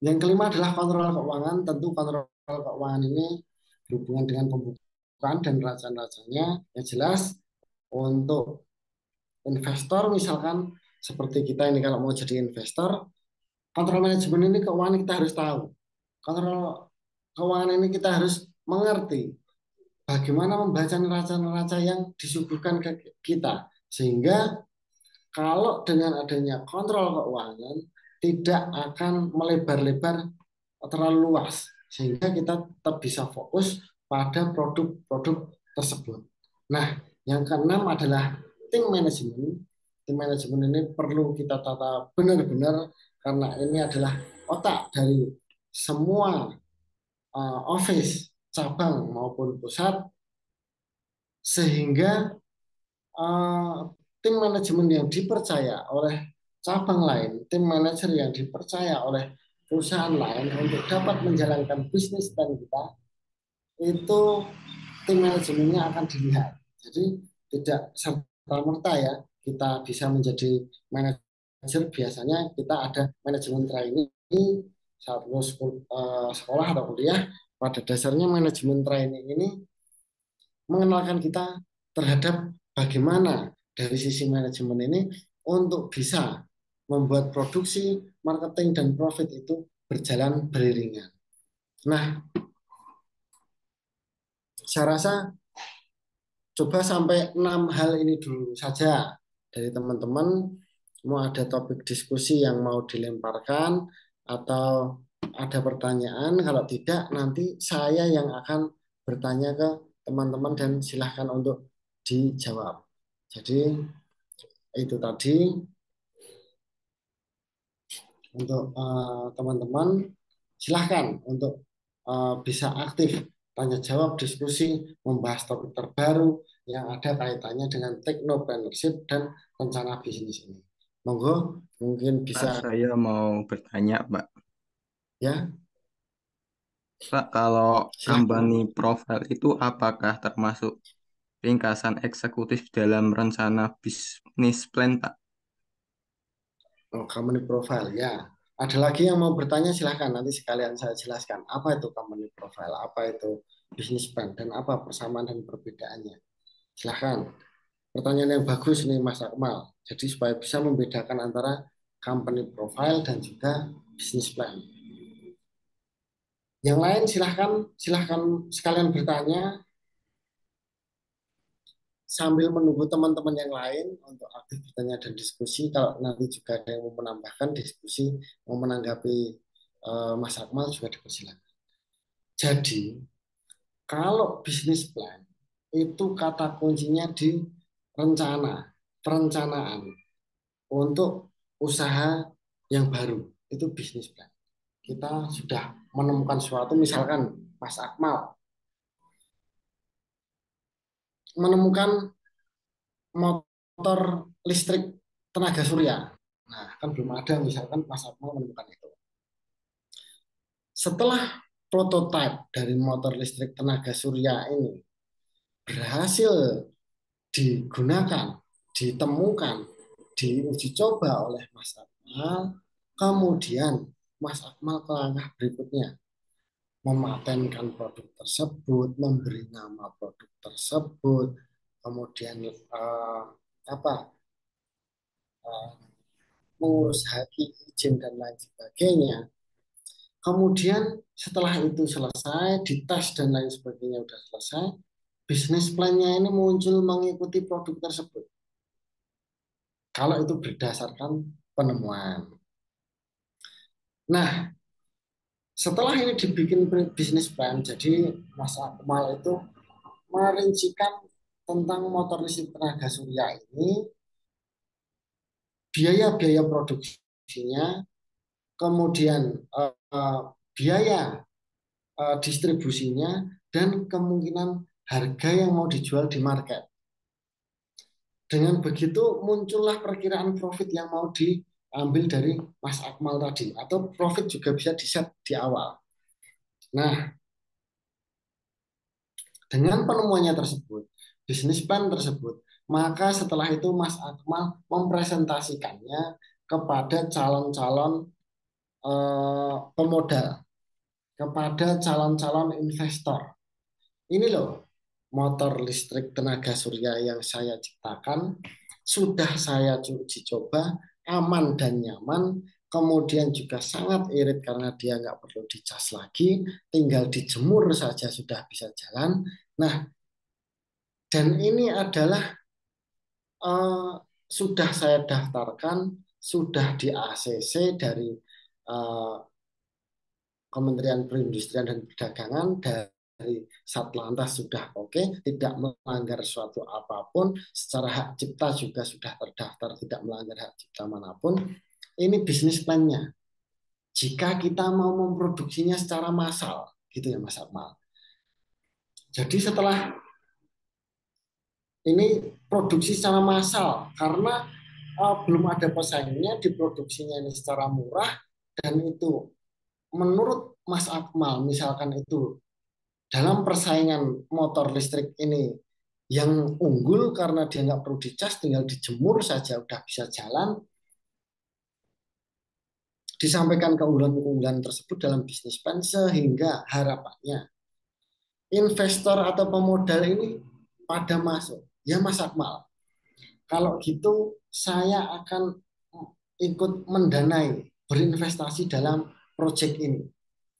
[SPEAKER 2] Yang kelima adalah kontrol keuangan. Tentu kontrol keuangan ini berhubungan dengan pembukaan dan neraca-neracanya. Yang jelas untuk investor misalkan seperti kita ini kalau mau jadi investor, kontrol manajemen ini keuangan kita harus tahu. Kontrol keuangan ini kita harus mengerti bagaimana membaca neraca-neraca yang disuguhkan ke kita. Sehingga kalau dengan adanya kontrol keuangan tidak akan melebar-lebar terlalu luas sehingga kita tetap bisa fokus pada produk-produk tersebut. Nah, yang keenam adalah tim manajemen. Tim manajemen ini perlu kita tata benar-benar karena ini adalah otak dari semua office cabang maupun pusat sehingga uh, tim manajemen yang dipercaya oleh cabang lain, tim manajer yang dipercaya oleh perusahaan lain untuk dapat menjalankan bisnis plan kita, itu tim manajemennya akan dilihat. Jadi tidak serta-merta ya kita bisa menjadi manajer, biasanya kita ada manajemen training saat lulus sekolah atau kuliah. Pada dasarnya manajemen training ini mengenalkan kita terhadap bagaimana dari sisi manajemen ini untuk bisa membuat produksi, marketing, dan profit itu berjalan beriringan. Nah, saya rasa coba sampai 6 hal ini dulu saja dari teman-teman. Mau ada topik diskusi yang mau dilemparkan atau ada pertanyaan, kalau tidak nanti saya yang akan bertanya ke teman-teman dan silahkan untuk dijawab. Jadi itu tadi untuk teman-teman silahkan untuk bisa aktif tanya jawab, diskusi, membahas topik terbaru yang ada kaitannya dengan technopreneurship dan rencana bisnis ini. Monggo mungkin
[SPEAKER 3] Pak,
[SPEAKER 2] bisa
[SPEAKER 3] saya mau bertanya, Pak.
[SPEAKER 2] ya,
[SPEAKER 3] Pak, kalau
[SPEAKER 2] silahkan.
[SPEAKER 3] company profile itu apakah termasuk ringkasan eksekutif dalam rencana bisnis plan, Pak?
[SPEAKER 2] Oh, company profile ya. Ada lagi yang mau bertanya silahkan, nanti sekalian saya jelaskan apa itu company profile, apa itu business plan, dan apa persamaan dan perbedaannya. Silahkan. Pertanyaan yang bagus nih Mas Akmal. Jadi supaya bisa membedakan antara company profile dan juga business plan. Yang lain silahkan, silahkan sekalian bertanya sambil menunggu teman-teman yang lain untuk aktif bertanya dan diskusi. Kalau nanti juga ada yang mau menambahkan diskusi, mau menanggapi Mas Akmal juga dipersilakan. Jadi kalau business plan itu kata kuncinya di rencana, perencanaan untuk usaha yang baru, itu bisnis plan. Kita sudah menemukan suatu, misalkan Mas Akmal menemukan motor listrik tenaga surya. Nah, kan belum ada, misalkan Mas Akmal menemukan itu. Setelah prototipe dari motor listrik tenaga surya ini berhasil digunakan, ditemukan, diuji coba oleh Mas Akmal, kemudian Mas Akmal ke langkah berikutnya, mematenkan produk tersebut, memberi nama produk tersebut, kemudian apa mengurus haki, izin dan lain sebagainya. Kemudian setelah itu selesai, dites dan lain sebagainya sudah selesai, bisnis plan-nya ini muncul mengikuti produk tersebut. Kalau itu berdasarkan penemuan. Nah, setelah ini dibikin bisnis plan, jadi Mas Akmal itu merincikan tentang motor listrik tenaga surya ini, biaya-biaya produksinya, kemudian biaya distribusinya, dan kemungkinan harga yang mau dijual di market. Dengan begitu muncullah perkiraan profit yang mau diambil dari Mas Akmal tadi, atau profit juga bisa di-set di awal. Nah, dengan penemuannya tersebut, bisnis plan tersebut Maka setelah itu Mas Akmal mempresentasikannya kepada calon-calon pemodal, kepada calon-calon investor. Ini loh, motor listrik tenaga surya yang saya ciptakan, sudah saya uji coba, aman dan nyaman, kemudian juga sangat irit karena dia nggak perlu dicas lagi, tinggal dijemur saja sudah bisa jalan. Nah, dan ini adalah sudah saya daftarkan, sudah di ACC dari eh, Kementerian Perindustrian dan Perdagangan, dari Satlantas sudah oke, tidak melanggar suatu apapun, secara hak cipta juga sudah terdaftar, tidak melanggar hak cipta manapun. Ini bisnis plan-nya. Jika kita mau memproduksinya secara massal, gitu ya Mas Akmal. Jadi setelah ini produksi secara massal, karena belum ada pesaingnya, diproduksinya ini secara murah, dan itu menurut Mas Akmal, misalkan itu dalam persaingan motor listrik ini yang unggul karena dia nggak perlu dicas, tinggal dijemur saja udah bisa jalan. Disampaikan keunggulan-keunggulan tersebut dalam bisnis plan sehingga harapannya investor atau pemodal ini pada masuk. Ya Mas Akmal, kalau gitu saya akan ikut mendanai, berinvestasi dalam proyek ini.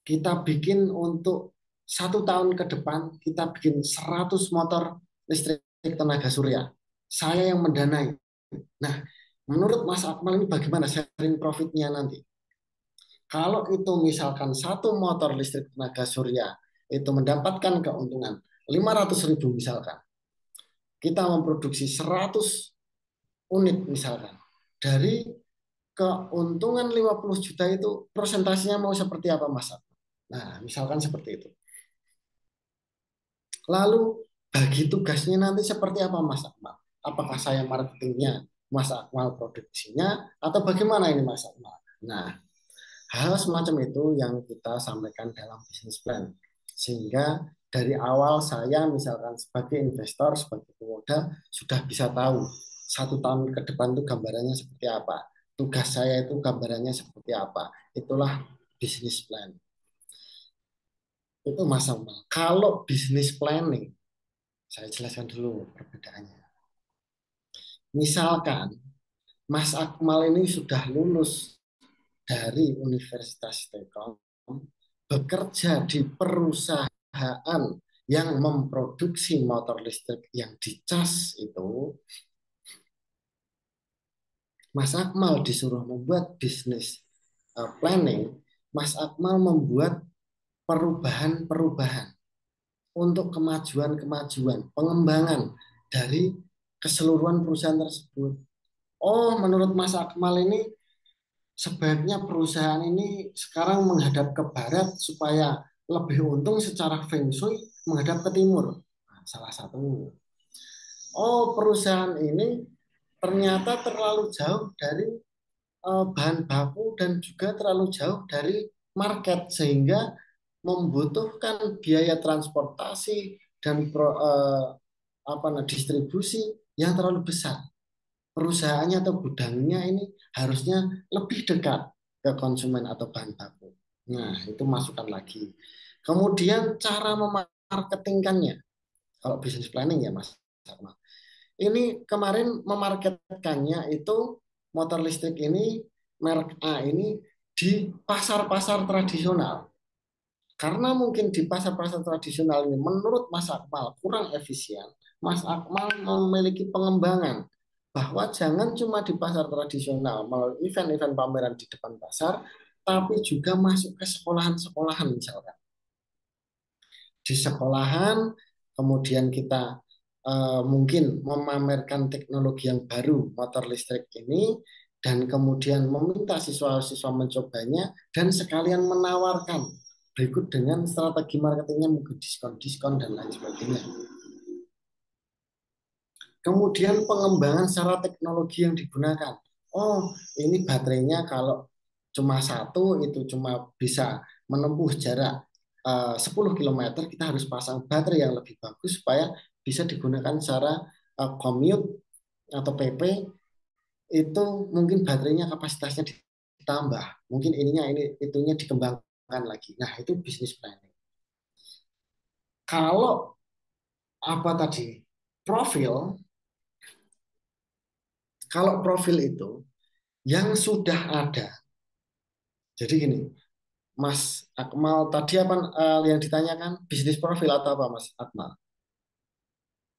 [SPEAKER 2] Kita bikin untuk 1 tahun ke depan, kita bikin 100 motor listrik tenaga surya. Saya yang mendanai. Nah, menurut Mas Akmal ini bagaimana sharing profitnya nanti? Kalau itu misalkan satu motor listrik tenaga surya itu mendapatkan keuntungan 500.000 misalkan, kita memproduksi 100 unit misalkan, dari keuntungan 50 juta itu presentasinya mau seperti apa Mas? Nah, misalkan seperti itu. Lalu bagi tugasnya nanti seperti apa Mas Akmal? Apakah saya marketingnya, Mas Akmal produksinya, atau bagaimana ini Mas Akmal? Nah, hal semacam itu yang kita sampaikan dalam bisnis plan. Sehingga dari awal saya misalkan sebagai investor, sebagai pemodal, sudah bisa tahu 1 tahun ke depan itu gambarannya seperti apa. Tugas saya itu gambarannya seperti apa. Itulah bisnis plan. Itu Mas Akmal. Kalau bisnis planning, saya jelaskan dulu perbedaannya. Misalkan Mas Akmal ini sudah lulus dari Universitas Telkom, bekerja di perusahaan yang memproduksi motor listrik yang dicas itu, Mas Akmal disuruh membuat bisnis planning, Mas Akmal membuat perubahan-perubahan untuk kemajuan-kemajuan, pengembangan dari keseluruhan perusahaan tersebut. Oh, menurut Mas Akmal ini sebaiknya perusahaan ini sekarang menghadap ke barat supaya lebih untung secara feng shui menghadap ke timur. Nah, salah satu. Oh, perusahaan ini ternyata terlalu jauh dari bahan baku dan juga terlalu jauh dari market sehingga membutuhkan biaya transportasi dan distribusi yang terlalu besar. Perusahaannya atau gudangnya ini harusnya lebih dekat ke konsumen atau bahan baku. Nah, itu masukan lagi. Kemudian cara memarketingkannya. Kalau bisnis planning ya Mas. Ini kemarin memarketkannya itu motor listrik ini merek A ini di pasar-pasar tradisional. Karena mungkin di pasar-pasar tradisional ini menurut Mas Akmal kurang efisien, Mas Akmal memiliki pengembangan bahwa jangan cuma di pasar tradisional melalui event-event pameran di depan pasar, tapi juga masuk ke sekolahan-sekolahan misalkan. Di sekolahan, kemudian kita mungkin memamerkan teknologi yang baru, motor listrik ini, dan kemudian meminta siswa-siswa mencobanya, dan sekalian menawarkan berikut dengan strategi marketingnya mungkin diskon-diskon dan lain sebagainya. Kemudian pengembangan secara teknologi yang digunakan. Oh, ini baterainya kalau cuma satu itu cuma bisa menempuh jarak 10 km, kita harus pasang baterai yang lebih bagus supaya bisa digunakan secara commute atau PP, itu mungkin baterainya kapasitasnya ditambah, mungkin ini itunya dikembangkan lagi. Nah, itu bisnis planning. Kalau apa tadi? Profil, kalau profil itu yang sudah ada. Jadi gini, Mas Akmal tadi apa yang ditanyakan bisnis profil atau apa Mas Akmal?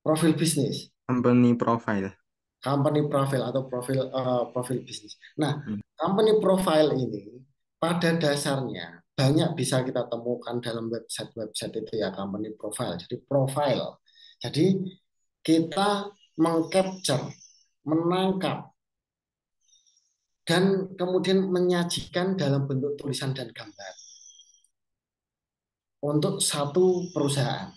[SPEAKER 2] Profil bisnis,
[SPEAKER 3] Company profile.
[SPEAKER 2] company profile atau profil bisnis. Nah,
[SPEAKER 3] Hmm.
[SPEAKER 2] company profile ini pada dasarnya banyak bisa kita temukan dalam website-website itu ya, company profile. Jadi profile. Jadi kita mengcapture, menangkap, dan kemudian menyajikan dalam bentuk tulisan dan gambar untuk satu perusahaan.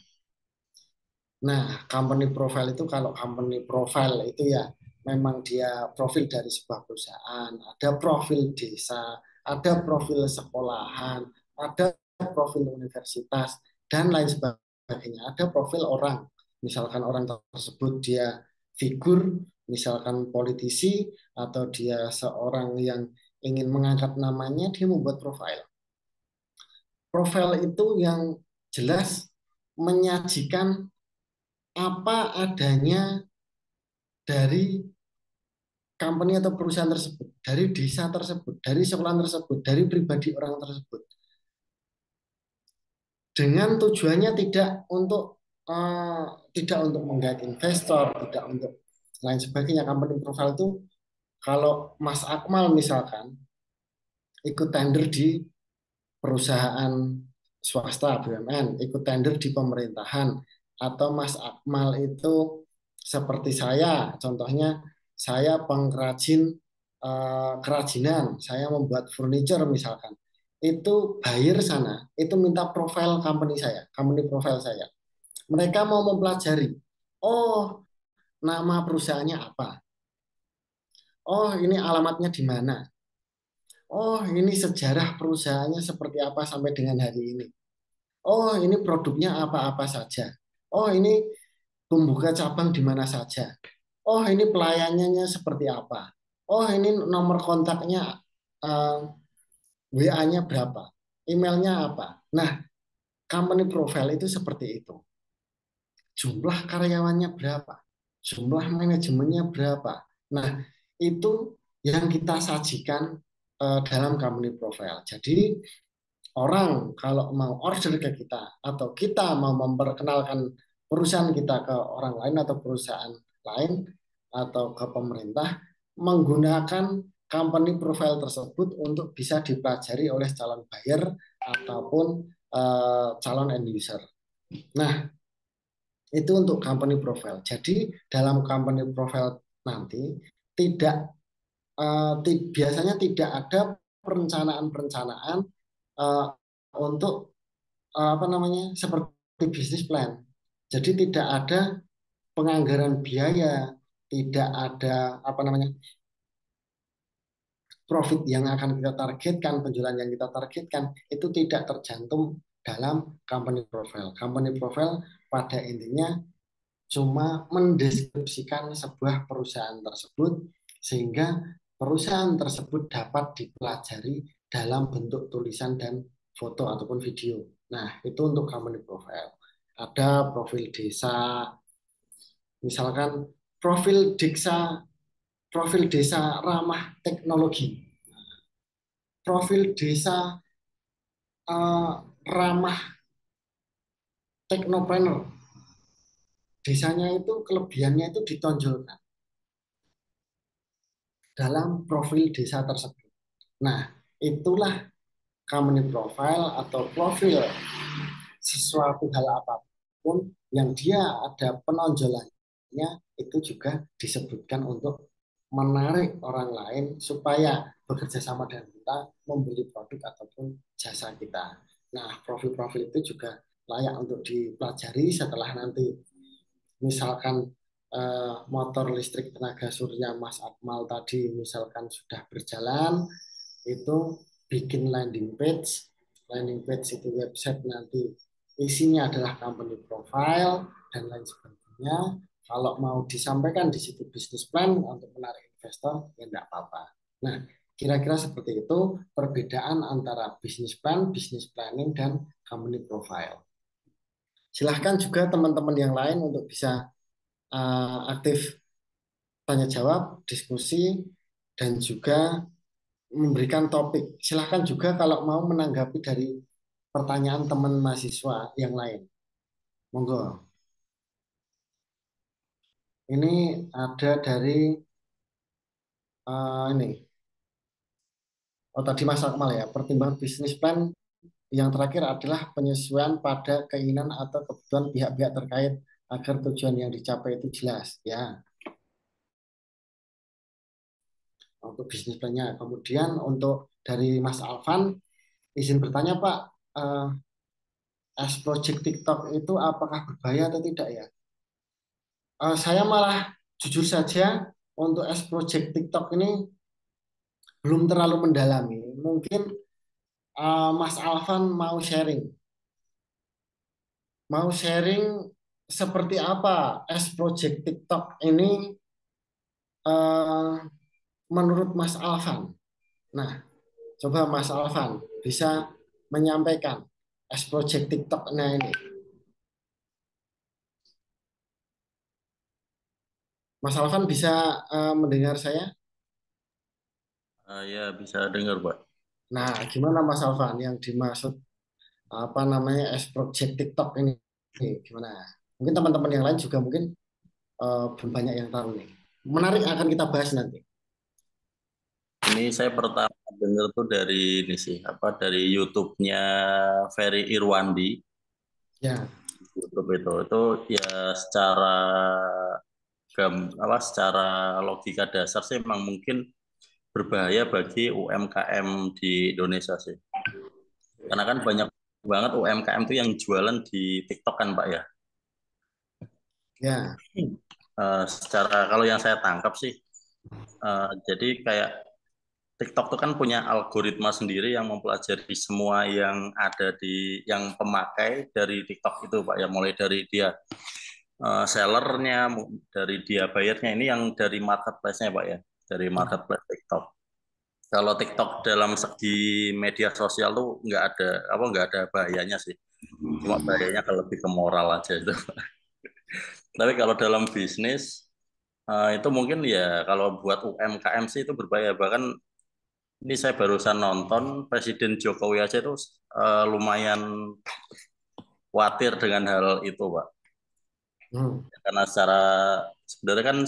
[SPEAKER 2] Nah, company profile itu, kalau company profile itu ya memang dia profil dari sebuah perusahaan, ada profil desa, ada profil sekolahan, ada profil universitas, dan lain sebagainya. Ada profil orang, misalkan orang tersebut dia figur, misalkan politisi, atau dia seorang yang ingin mengangkat namanya, dia membuat profil. Profil itu yang jelas menyajikan apa adanya dari company atau perusahaan tersebut, dari desa tersebut, dari sekolah tersebut, dari pribadi orang tersebut. Dengan tujuannya tidak untuk menggait investor, tidak untuk lain sebagainya. Company profile itu, kalau Mas Akmal misalkan ikut tender di perusahaan swasta BUMN, ikut tender di pemerintahan, atau Mas Akmal itu seperti saya, contohnya saya pengrajin kerajinan, saya membuat furniture misalkan, itu buyer sana itu minta profil company saya, company profile saya. Mereka mau mempelajari, oh nama perusahaannya apa, oh ini alamatnya di mana, oh ini sejarah perusahaannya seperti apa sampai dengan hari ini. Oh, ini produknya apa-apa saja. Oh, ini pembuka cabang di mana saja. Oh, ini pelayanannya seperti apa. Oh, ini nomor kontaknya, WA-nya berapa. Emailnya apa. Nah, company profile itu seperti itu. Jumlah karyawannya berapa. Jumlah manajemennya berapa. Nah, itu yang kita sajikan dalam company profile. Jadi, orang kalau mau order ke kita atau kita mau memperkenalkan perusahaan kita ke orang lain atau perusahaan lain atau ke pemerintah, menggunakan company profile tersebut untuk bisa dipelajari oleh calon buyer ataupun calon end user. Nah, itu untuk company profile. Jadi dalam company profile nanti tidak biasanya tidak ada perencanaan-perencanaan uh, untuk apa namanya seperti bisnis plan. Jadi tidak ada penganggaran biaya, tidak ada apa namanya profit yang akan kita targetkan, penjualan yang kita targetkan itu tidak tercantum dalam company profile. Company profile pada intinya cuma mendeskripsikan sebuah perusahaan tersebut sehingga perusahaan tersebut dapat dipelajari dalam bentuk tulisan dan foto ataupun video. Nah, itu untuk company profile. Ada profil desa, misalkan profil desa ramah teknologi, profil desa ramah teknopreneur. Desanya itu kelebihannya itu ditonjolkan dalam profil desa tersebut. Nah, itulah company profile atau profil sesuatu hal apapun yang dia ada penonjolannya, itu juga disebutkan untuk menarik orang lain supaya bekerja sama dengan kita, membeli produk ataupun jasa kita. Nah, profil-profil itu juga layak untuk dipelajari setelah nanti misalkan motor listrik tenaga surya Mas Akmal tadi misalkan sudah berjalan, itu bikin landing page itu website nanti isinya adalah company profile dan lain sebagainya, Kalau mau disampaikan di situ bisnis plan untuk menarik investor, ya enggak apa-apa. Nah, kira-kira seperti itu perbedaan antara bisnis plan, bisnis planning, dan company profile. Silahkan juga teman-teman yang lain untuk bisa aktif tanya jawab, diskusi, dan juga memberikan topik. Silahkan juga kalau mau menanggapi dari pertanyaan teman mahasiswa yang lain. Monggo. Ini ada dari ini. Oh tadi Mas Akmal ya, pertimbangan bisnis plan yang terakhir adalah penyesuaian pada keinginan atau kebutuhan pihak-pihak terkait agar tujuan yang dicapai itu jelas. Ya, untuk bisnis plan-nya. Kemudian untuk dari Mas Alvan, izin bertanya Pak, as project TikTok itu apakah berbahaya atau tidak ya? Saya malah jujur saja untuk as project TikTok ini belum terlalu mendalami. Mungkin Mas Alvan mau sharing seperti apa as project TikTok ini eh, menurut Mas Alvan. Nah, coba Mas Alvan bisa menyampaikan as project TikTok-nya ini. Mas Alvan bisa mendengar saya?
[SPEAKER 4] Ya, bisa dengar, Pak.
[SPEAKER 2] Nah, gimana Mas Alvan yang dimaksud apa namanya as project TikTok ini? Gimana? Mungkin teman-teman yang lain juga mungkin belum banyak yang tahu nih. Menarik akan kita bahas nanti.
[SPEAKER 4] Ini saya pertama dengar tuh dari ini sih, apa dari YouTube-nya Ferry Irwandi.
[SPEAKER 2] Ya,
[SPEAKER 4] YouTube itu ya secara logika dasar sih emang mungkin berbahaya bagi UMKM di Indonesia sih. Karena kan banyak banget UMKM tuh yang jualan di TikTok kan, Pak ya.
[SPEAKER 2] ya,
[SPEAKER 4] Secara kalau yang saya tangkap sih, jadi kayak TikTok tuh kan punya algoritma sendiri yang mempelajari semua yang ada yang pemakai dari TikTok itu, Pak ya, mulai dari dia sellernya, dari dia bayarnya, ini yang dari marketplace-nya, Pak ya, dari marketplace TikTok. Kalau TikTok dalam segi media sosial tuh nggak ada bahayanya sih, cuma bahayanya kalau lebih ke moral aja itu. Tapi kalau dalam bisnis itu mungkin ya kalau buat UMKM sih itu berbahaya. Bahkan ini saya barusan nonton Presiden Jokowi aja itu lumayan khawatir dengan hal itu, Pak. Karena sebenarnya kan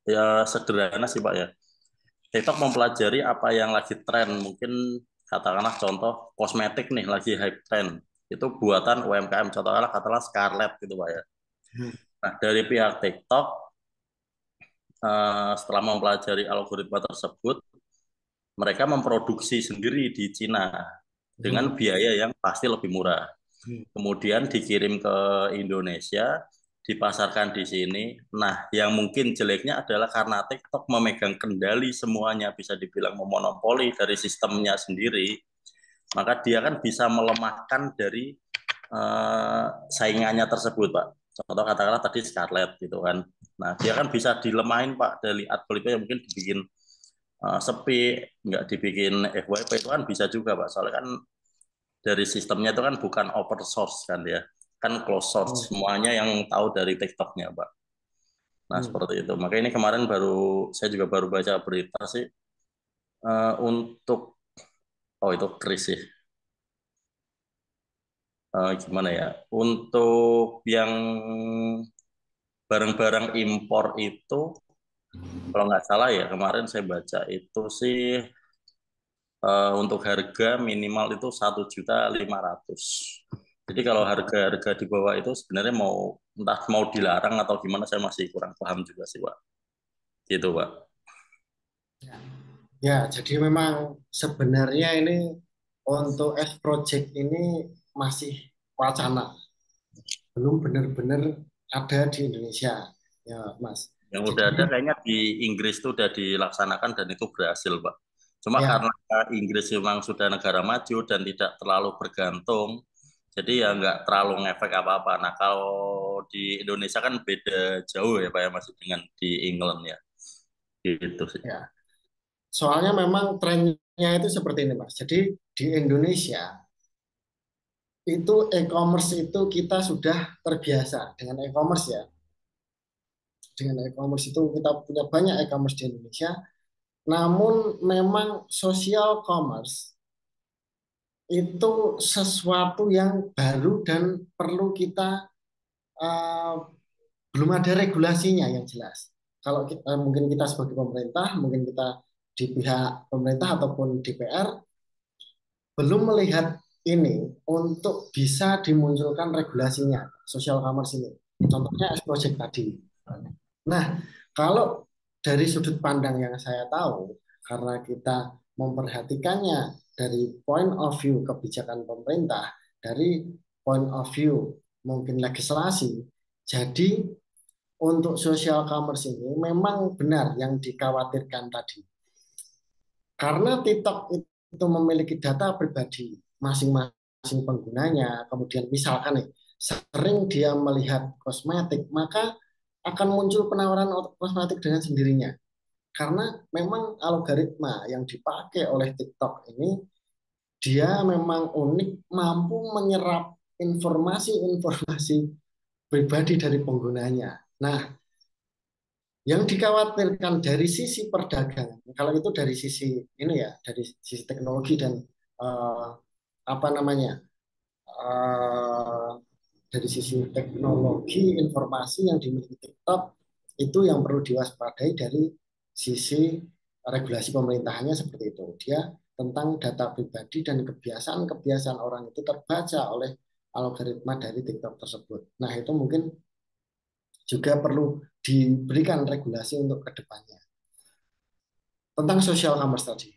[SPEAKER 4] ya sederhana sih, Pak ya. TikTok mempelajari apa yang lagi tren. Mungkin katakanlah contoh kosmetik nih lagi hype trend. Itu buatan UMKM, katakanlah Scarlett gitu, Pak ya. Nah, dari pihak TikTok setelah mempelajari algoritma tersebut, mereka memproduksi sendiri di Cina dengan biaya yang pasti lebih murah. Kemudian dikirim ke Indonesia, dipasarkan di sini. Nah, yang mungkin jeleknya adalah karena TikTok memegang kendali semuanya, bisa dibilang memonopoli dari sistemnya sendiri, maka dia kan bisa melemahkan dari saingannya tersebut, Pak. Contoh katakanlah tadi Scarlett gitu kan. Nah, dia kan bisa dilemahin, Pak, dari algoritma yang mungkin dibikin sepi, nggak dibikin FYP itu kan bisa juga, Pak. Soalnya kan dari sistemnya itu kan bukan open source kan ya, kan closed source, semuanya yang tahu dari TikToknya, Pak. Nah, seperti itu. Makanya ini kemarin saya juga baru baca berita sih untuk itu Kris sih. Gimana ya? Untuk yang barang-barang impor itu, kalau nggak salah ya kemarin saya baca itu sih untuk harga minimal itu 1.500.000. Jadi kalau harga-harga di bawah itu sebenarnya entah mau dilarang atau gimana, saya masih kurang paham juga sih, Pak. Gitu, Pak.
[SPEAKER 2] ya. Jadi memang sebenarnya ini untuk S Project ini masih wacana, belum benar-benar ada di Indonesia, ya Mas.
[SPEAKER 4] Yang
[SPEAKER 2] Jadi
[SPEAKER 4] udah ada kayaknya di Inggris tuh udah dilaksanakan dan itu berhasil, Pak. Cuma
[SPEAKER 2] ya,
[SPEAKER 4] karena Inggris memang sudah negara maju dan tidak terlalu bergantung Jadi ya nggak terlalu ngefek apa-apa. Nah kalau di Indonesia kan beda jauh ya Pak ya, masih dengan di England ya. Gitu sih.
[SPEAKER 2] Ya, soalnya memang trennya itu seperti ini, Mas. Jadi di Indonesia itu e-commerce itu kita sudah terbiasa dengan e-commerce ya. Dengan e-commerce itu kita punya banyak e-commerce di Indonesia. Namun memang social commerce itu sesuatu yang baru dan perlu kita eh, belum ada regulasinya yang jelas. Kalau kita, mungkin kita sebagai pemerintah, mungkin kita di pihak pemerintah ataupun DPR belum melihat ini untuk bisa dimunculkan regulasinya social commerce ini. Contohnya S-Project tadi. Nah, kalau dari sudut pandang yang saya tahu, karena kita memperhatikannya dari point of view kebijakan pemerintah, dari point of view mungkin legislasi, jadi untuk social commerce ini memang benar yang dikhawatirkan tadi. Karena TikTok itu memiliki data pribadi masing-masing penggunanya, kemudian misalkan nih, sering dia melihat kosmetik, maka akan muncul penawaran kosmetik dengan sendirinya. Karena memang algoritma yang dipakai oleh TikTok ini, dia memang unik, mampu menyerap informasi-informasi pribadi dari penggunanya. Nah, yang dikhawatirkan dari sisi perdagangan, kalau itu dari sisi ini ya, dari sisi teknologi dan eh, apa namanya, eh, dari sisi teknologi informasi yang dimiliki TikTok itu yang perlu diwaspadai dari sisi regulasi pemerintahannya seperti itu. Dia tentang data pribadi dan kebiasaan-kebiasaan orang itu terbaca oleh algoritma dari TikTok tersebut. Nah, itu mungkin juga perlu diberikan regulasi untuk kedepannya tentang social commerce tadi.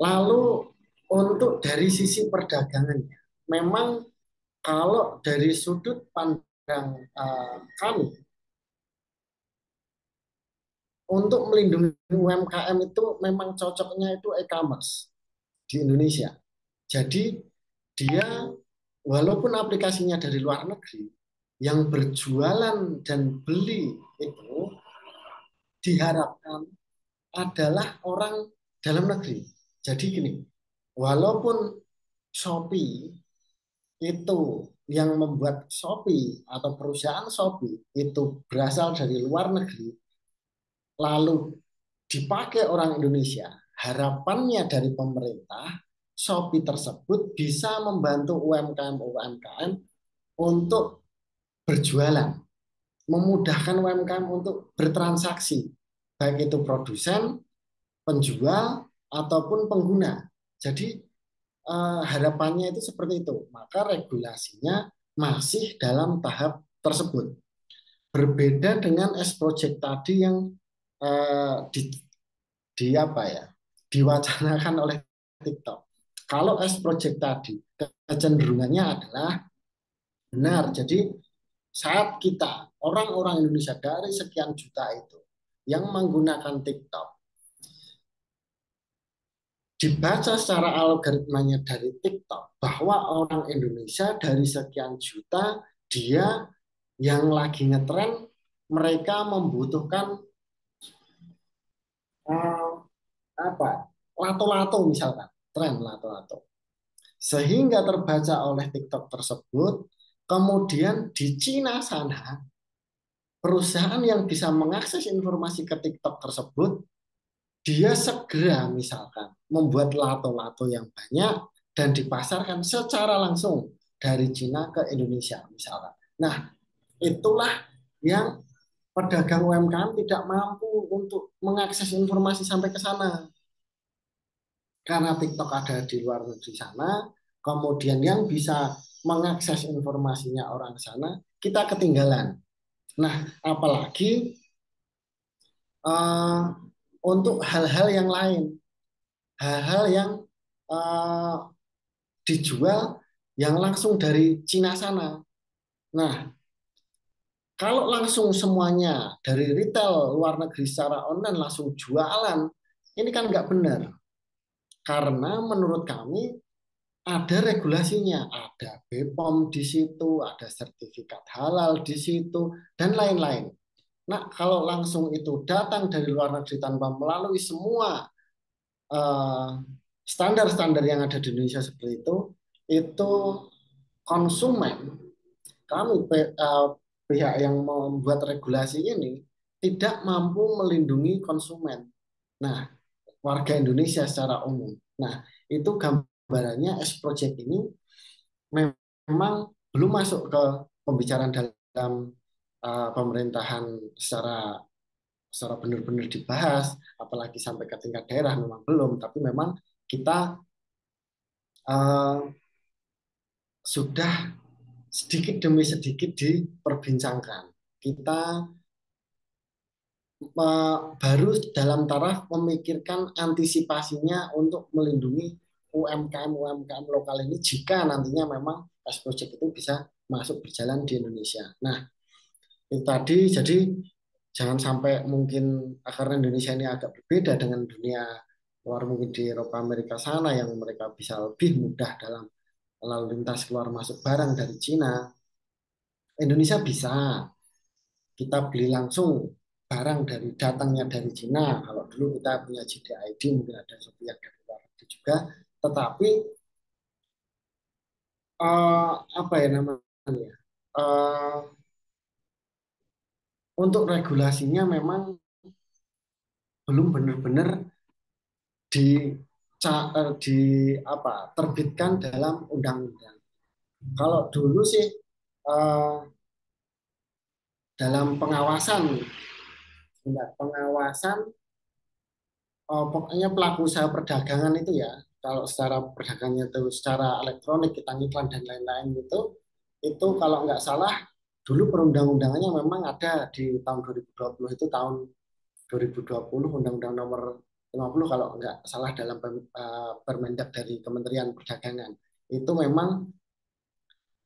[SPEAKER 2] Lalu untuk dari sisi perdagangannya, memang kalau dari sudut pandang kami untuk melindungi UMKM itu memang cocoknya itu e-commerce di Indonesia. Jadi dia walaupun aplikasinya dari luar negeri, yang berjualan dan beli itu diharapkan adalah orang dalam negeri. Jadi gini, walaupun Shopee itu yang membuat Shopee atau perusahaan Shopee itu berasal dari luar negeri, lalu dipakai orang Indonesia, harapannya dari pemerintah, Shopee tersebut bisa membantu UMKM-UMKM untuk berjualan, memudahkan UMKM untuk bertransaksi, baik itu produsen, penjual, ataupun pengguna. Jadi harapannya itu seperti itu. Maka regulasinya masih dalam tahap tersebut. Berbeda dengan S-Project tadi yang di apa ya, diwacanakan oleh TikTok. Kalau S-Project tadi kecenderungannya adalah benar. Jadi saat kita orang-orang Indonesia dari sekian juta itu yang menggunakan TikTok dibaca secara algoritmanya dari TikTok bahwa orang Indonesia dari sekian juta dia yang lagi ngetren mereka membutuhkan uh, apa lato-lato misalkan tren lato-lato sehingga terbaca oleh TikTok tersebut kemudian di Cina sana perusahaan yang bisa mengakses informasi ke TikTok tersebut dia segera misalkan membuat lato-lato yang banyak dan dipasarkan secara langsung dari Cina ke Indonesia misalkan. Nah, itulah yang pedagang UMKM tidak mampu untuk mengakses informasi sampai ke sana. Karena TikTok ada di luar negeri sana, kemudian yang bisa mengakses informasinya orang sana, kita ketinggalan. Nah, apalagi uh, untuk hal-hal yang lain, hal-hal yang uh, dijual yang langsung dari Cina sana. Nah, kalau langsung semuanya dari retail luar negeri secara online langsung jualan, ini kan nggak benar. Karena menurut kami ada regulasinya, ada BPOM di situ, ada sertifikat halal di situ, dan lain-lain. Nah, kalau langsung itu datang dari luar negeri tanpa melalui semua eh, standar-standar yang ada di Indonesia seperti itu konsumen, kami pihak yang membuat regulasi ini tidak mampu melindungi konsumen. Nah, warga Indonesia secara umum. Nah, itu gambarannya S Project ini memang belum masuk ke pembicaraan dalam pemerintahan secara secara benar-benar dibahas, apalagi sampai ke tingkat daerah memang belum, tapi memang kita uh, sudah sedikit demi sedikit diperbincangkan. Kita baru dalam taraf memikirkan antisipasinya untuk melindungi UMKM lokal ini jika nantinya memang S Project itu bisa masuk berjalan di Indonesia. Nah, itu tadi, jadi jangan sampai mungkin karena Indonesia ini agak berbeda dengan dunia luar, mungkin di Eropa Amerika sana yang mereka bisa lebih mudah dalam lalu lintas keluar masuk barang dari Cina. Indonesia bisa kita beli langsung barang dari datangnya dari Cina. Kalau dulu kita punya JDID, mungkin ada Shopee yang dari luar negeri juga. Tetapi apa ya namanya? Uh, untuk regulasinya memang belum benar-benar di di apa terbitkan dalam undang-undang. Kalau dulu sih dalam pengawasan pokoknya pelaku usaha perdagangan itu ya, kalau secara perdagangnya itu secara elektronik kita iklan dan lain-lain itu kalau nggak salah dulu perundang-undangannya memang ada di tahun 2020, itu tahun 2020 Undang-Undang nomor 50 kalau nggak salah dalam Permendak dari Kementerian Perdagangan itu memang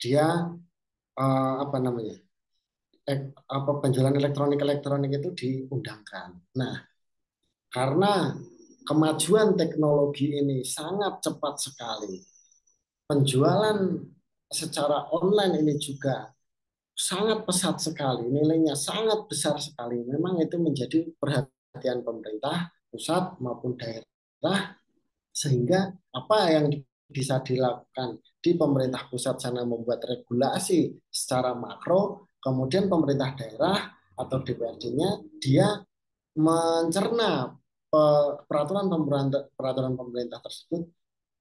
[SPEAKER 2] dia apa namanya apa penjualan elektronik itu diundangkan. Nah, karena kemajuan teknologi ini sangat cepat sekali, penjualan secara online ini juga sangat pesat sekali, nilainya sangat besar sekali. Memang itu menjadi perhatian pemerintah pusat maupun daerah, sehingga apa yang bisa dilakukan di pemerintah pusat sana membuat regulasi secara makro, kemudian pemerintah daerah atau DPRD-nya dia mencerna peraturan pemerintah tersebut,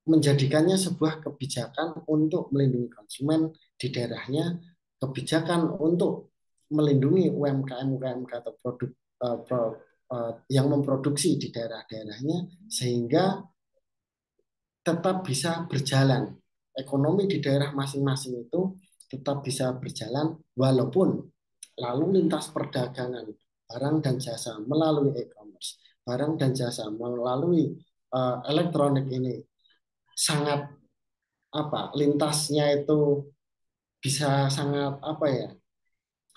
[SPEAKER 2] menjadikannya sebuah kebijakan untuk melindungi konsumen di daerahnya, kebijakan untuk melindungi UMKM atau produk yang memproduksi di daerah-daerahnya, sehingga tetap bisa berjalan. Ekonomi di daerah masing-masing itu tetap bisa berjalan walaupun lalu lintas perdagangan barang dan jasa melalui e-commerce, barang dan jasa melalui elektronik ini sangat lintasnya itu bisa sangat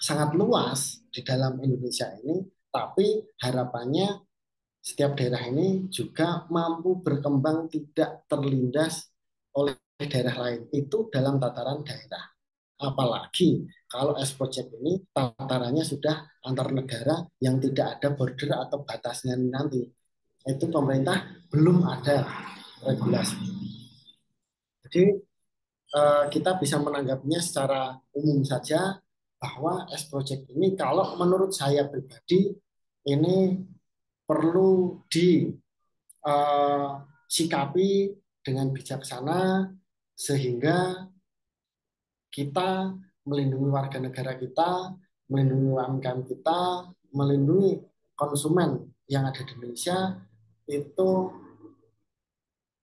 [SPEAKER 2] sangat luas di dalam Indonesia ini, tapi harapannya setiap daerah ini juga mampu berkembang tidak terlindas oleh daerah lain. Itu dalam tataran daerah. Apalagi kalau S Project ini tatarannya sudah antar negara yang tidak ada border atau batasnya nanti. Itu pemerintah belum ada regulasi. Jadi kita bisa menanggapinya secara umum saja bahwa S Project ini kalau menurut saya pribadi ini perlu disikapi dengan bijaksana sehingga kita melindungi warga negara kita, melindungi UMKM kita, melindungi konsumen yang ada di Indonesia itu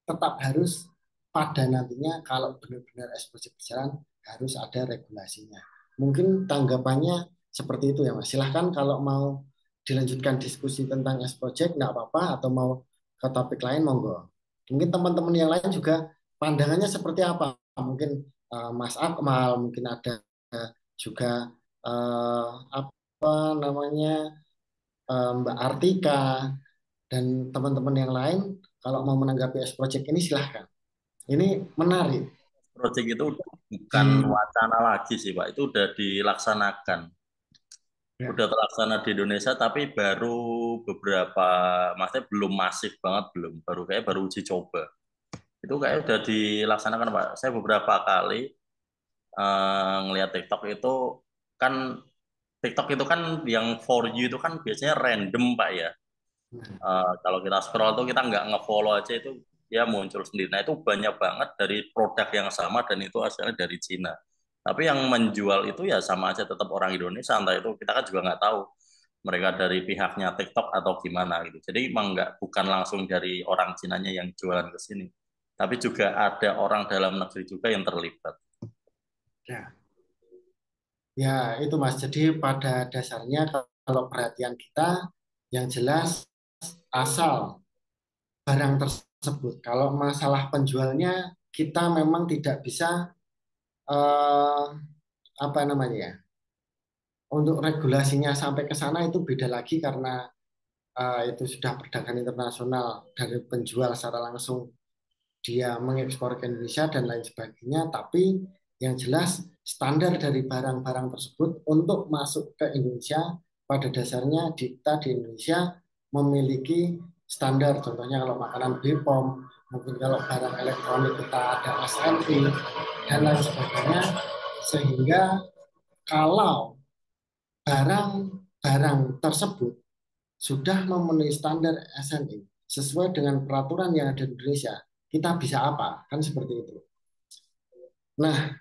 [SPEAKER 2] tetap harus pada nantinya kalau benar-benar eksplosif berjalan harus ada regulasinya. Mungkin tanggapannya seperti itu ya Mas. Silahkan kalau mau dilanjutkan diskusi tentang S Project nggak apa-apa, atau mau ke topik lain monggo. Mungkin teman-teman yang lain juga pandangannya seperti apa? Mungkin Mas Akmal, mungkin ada juga apa namanya Mbak Artika dan teman-teman yang lain kalau mau menanggapi S Project ini silahkan. Ini menarik
[SPEAKER 4] Project itu bukan
[SPEAKER 2] di
[SPEAKER 4] wacana lagi sih Pak, itu udah dilaksanakan.
[SPEAKER 2] ya.
[SPEAKER 4] Udah terlaksana di Indonesia tapi baru beberapa, maksudnya belum masif banget, belum, baru uji coba. Itu kayak udah dilaksanakan Pak. Saya beberapa kali ngelihat TikTok itu kan, TikTok itu kan yang for you itu kan biasanya random Pak ya.
[SPEAKER 2] Nah,
[SPEAKER 4] Kalau kita scroll tuh kita nggak ngefollow aja itu dia muncul sendiri. Nah itu banyak banget dari produk yang sama dan itu asalnya dari Cina. Tapi yang menjual itu ya sama aja tetap orang Indonesia. Entah itu kita kan juga nggak tahu mereka dari pihaknya TikTok atau gimana gitu. Jadi emang nggak, bukan langsung dari orang Cinanya yang jualan ke sini. Tapi juga ada orang dalam negeri juga yang terlibat.
[SPEAKER 2] ya, ya itu Mas. Jadi pada dasarnya kalau perhatian kita yang jelas asal barang tersebut. Kalau masalah penjualnya kita memang tidak bisa eh, apa namanya ya, untuk regulasinya sampai ke sana itu beda lagi karena itu sudah perdagangan internasional dari penjual secara langsung dia mengekspor ke Indonesia dan lain sebagainya. Tapi yang jelas standar dari barang-barang tersebut untuk masuk ke Indonesia pada dasarnya kita di Indonesia memiliki standar. Contohnya kalau makanan BPOM, mungkin kalau barang elektronik kita ada SNI dan lain sebagainya. Sehingga kalau barang-barang tersebut sudah memenuhi standar SNI sesuai dengan peraturan yang ada di Indonesia, kita bisa apa? Kan seperti itu. Nah,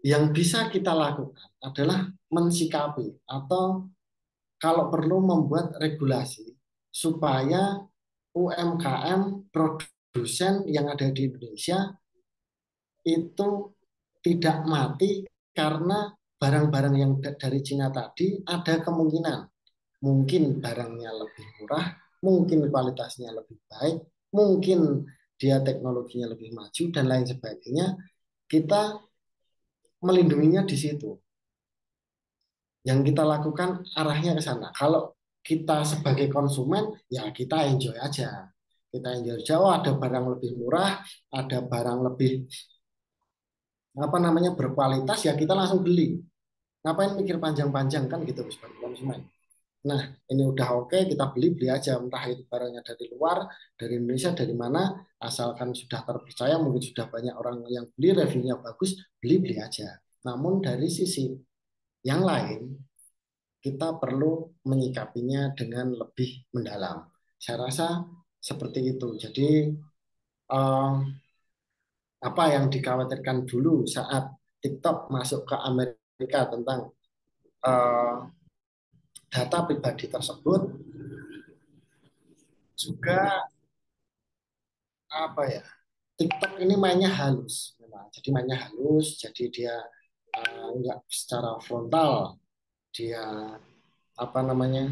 [SPEAKER 2] yang bisa kita lakukan adalah mensikapi atau kalau perlu membuat regulasi supaya UMKM produsen yang ada di Indonesia itu tidak mati karena barang-barang yang dari Cina tadi ada kemungkinan mungkin barangnya lebih murah, mungkin kualitasnya lebih baik, mungkin dia teknologinya lebih maju dan lain sebagainya. Kita melindunginya di situ. Yang kita lakukan arahnya ke sana. Kalau kita sebagai konsumen, ya kita enjoy aja. Kita enjoy aja, oh ada barang lebih murah, ada barang lebih apa namanya berkualitas, ya kita langsung beli. Ngapain mikir panjang-panjang kan gitu sebagai konsumen. Nah, ini udah oke, kita beli aja. Entah itu barangnya dari luar, dari Indonesia, dari mana, asalkan sudah terpercaya, mungkin sudah banyak orang yang beli, reviewnya bagus, beli aja. Namun dari sisi yang lain, kita perlu menyikapinya dengan lebih mendalam. Saya rasa seperti itu. Jadi, eh, apa yang dikhawatirkan dulu saat TikTok masuk ke Amerika tentang eh, data pribadi tersebut, juga apa ya, TikTok ini mainnya halus memang. Jadi mainnya halus, jadi dia nggak secara frontal dia apa namanya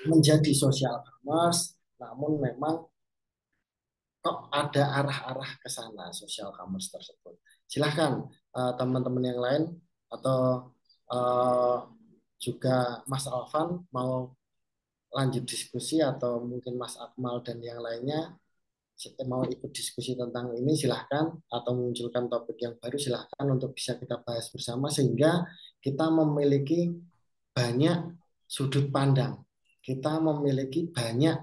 [SPEAKER 2] menjadi social commerce, namun memang kok ada arah-arah ke sana social commerce tersebut. Silahkan teman-teman yang lain atau uh, juga Mas Alvan mau lanjut diskusi atau mungkin Mas Akmal dan yang lainnya mau ikut diskusi tentang ini silahkan atau munculkan topik yang baru silahkan untuk bisa kita bahas bersama sehingga kita memiliki banyak sudut pandang, kita memiliki banyak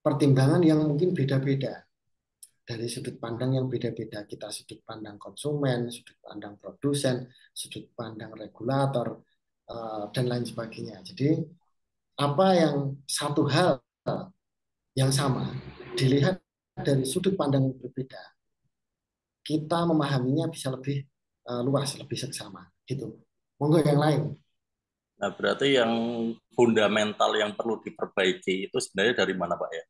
[SPEAKER 2] pertimbangan yang mungkin beda-beda dari sudut pandang yang beda-beda, kita sudut pandang konsumen, sudut pandang produsen, sudut pandang regulator dan lain sebagainya. Jadi apa yang satu hal yang sama dilihat dari sudut pandang yang berbeda, kita memahaminya bisa lebih luas, lebih seksama gitu. Monggo yang lain.
[SPEAKER 4] Nah berarti yang fundamental yang perlu diperbaiki itu sebenarnya dari mana Pak ya?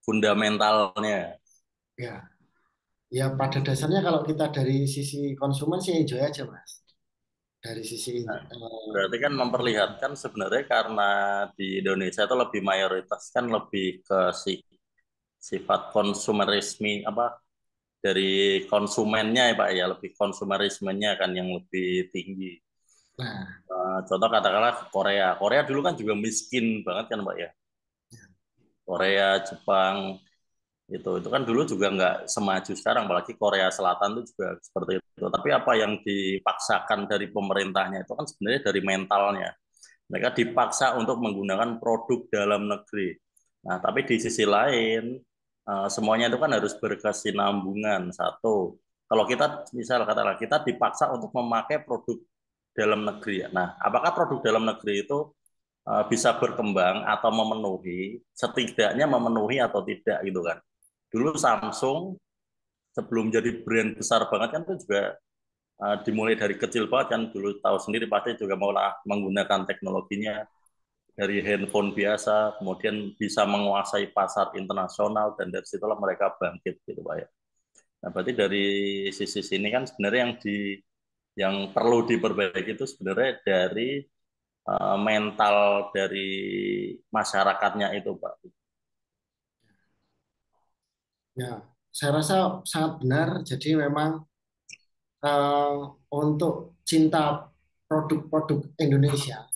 [SPEAKER 4] Fundamentalnya.
[SPEAKER 2] Ya, ya pada dasarnya kalau kita dari sisi konsumen sih enjoy aja Mas. Dari sisi
[SPEAKER 4] Nah, berarti kan memperlihatkan sebenarnya karena di Indonesia itu lebih mayoritas kan lebih ke sifat konsumerisme apa dari konsumennya ya Pak ya, lebih konsumerismenya kan yang lebih tinggi.
[SPEAKER 2] nah,
[SPEAKER 4] Contoh katakanlah Korea. Korea dulu kan juga miskin banget kan Pak ya. Korea, Jepang Itu kan dulu juga nggak semaju sekarang, apalagi Korea Selatan itu juga seperti itu. Tapi apa yang dipaksakan dari pemerintahnya itu kan sebenarnya dari mentalnya. Mereka dipaksa untuk menggunakan produk dalam negeri. Nah, tapi di sisi lain, semuanya itu kan harus berkesinambungan. Satu, kalau kita misal katakanlah kita dipaksa untuk memakai produk dalam negeri ya. Nah, apakah produk dalam negeri itu bisa berkembang atau memenuhi, setidaknya memenuhi atau tidak gitu kan. Dulu Samsung sebelum jadi brand besar banget kan itu juga dimulai dari kecil banget kan, dulu tahu sendiri pasti juga malah menggunakan teknologinya dari handphone biasa, kemudian bisa menguasai pasar internasional dan dari situlah mereka bangkit gitu Pak ya. Nah, berarti dari sisi sini kan sebenarnya yang perlu diperbaiki itu sebenarnya dari mental dari masyarakatnya itu Pak.
[SPEAKER 2] Ya, saya rasa sangat benar. Jadi memang eh, untuk cinta produk-produk Indonesia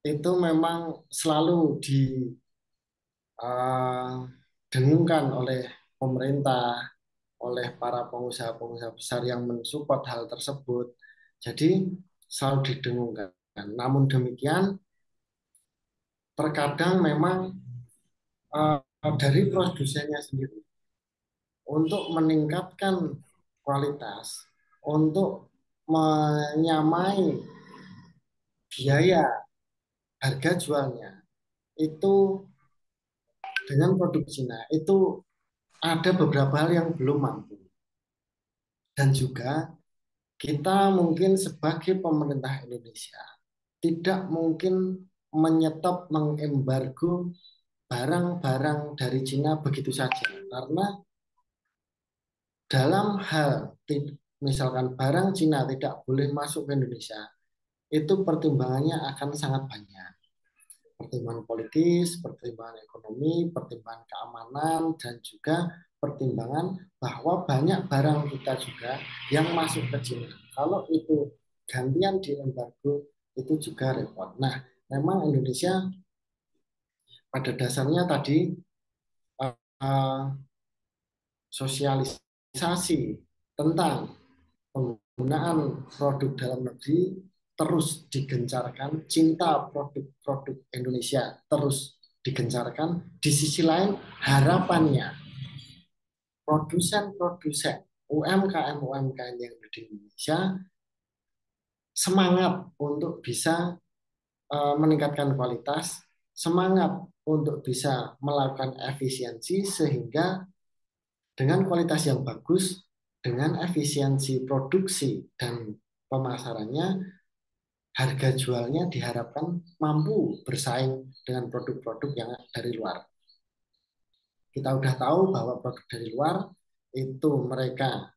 [SPEAKER 2] itu memang selalu didengungkan oleh pemerintah, oleh para pengusaha-pengusaha besar yang mensupport hal tersebut. Jadi selalu didengungkan. Namun demikian, terkadang memang dari produsennya sendiri untuk meningkatkan kualitas, untuk menyamai biaya harga jualnya itu dengan produk Cina itu ada beberapa hal yang belum mampu. Dan juga kita mungkin sebagai pemerintah Indonesia tidak mungkin menyetop, mengembargo barang-barang dari Cina begitu saja. Karena dalam hal misalkan barang Cina tidak boleh masuk ke Indonesia, itu pertimbangannya akan sangat banyak. Pertimbangan politis, pertimbangan ekonomi, pertimbangan keamanan, dan juga pertimbangan bahwa banyak barang kita juga yang masuk ke Cina. Kalau itu gantian di embargo, itu juga repot. Nah, memang Indonesia pada dasarnya tadi uh, sosialisasi tentang penggunaan produk dalam negeri terus digencarkan, cinta produk-produk Indonesia terus digencarkan. Di sisi lain, harapannya produsen-produsen UMKM-UMKM yang ada di Indonesia semangat untuk bisa meningkatkan kualitas, semangat untuk bisa melakukan efisiensi sehingga dengan kualitas yang bagus, dengan efisiensi produksi dan pemasarannya, harga jualnya diharapkan mampu bersaing dengan produk-produk yang dari luar. Kita udah tahu bahwa produk dari luar itu mereka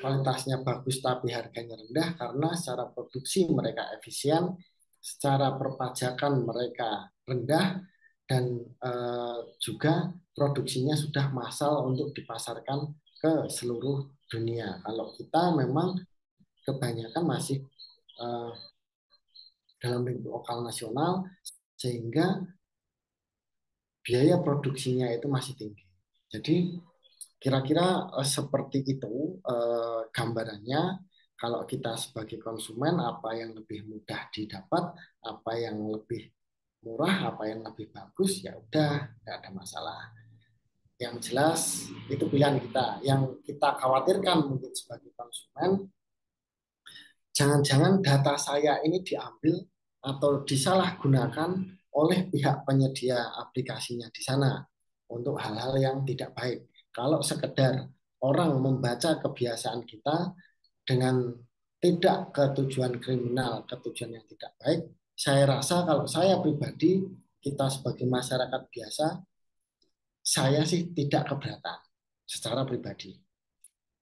[SPEAKER 2] kualitasnya bagus tapi harganya rendah karena secara produksi mereka efisien, secara perpajakan mereka rendah, dan juga produksinya sudah massal untuk dipasarkan ke seluruh dunia. Kalau kita memang kebanyakan masih dalam lingkup lokal nasional sehingga biaya produksinya itu masih tinggi. Jadi kira-kira seperti itu gambarannya. Kalau kita sebagai konsumen, apa yang lebih mudah didapat, apa yang lebih murah, apa yang lebih bagus, ya udah, nggak ada masalah. Yang jelas itu pilihan kita. Yang kita khawatirkan mungkin sebagai konsumen, jangan-jangan data saya ini diambil atau disalahgunakan oleh pihak penyedia aplikasinya di sana untuk hal-hal yang tidak baik. Kalau sekedar orang membaca kebiasaan kita dengan tidak ke tujuan kriminal, ke tujuan yang tidak baik, saya rasa kalau saya pribadi, kita sebagai masyarakat biasa, saya sih tidak keberatan secara pribadi.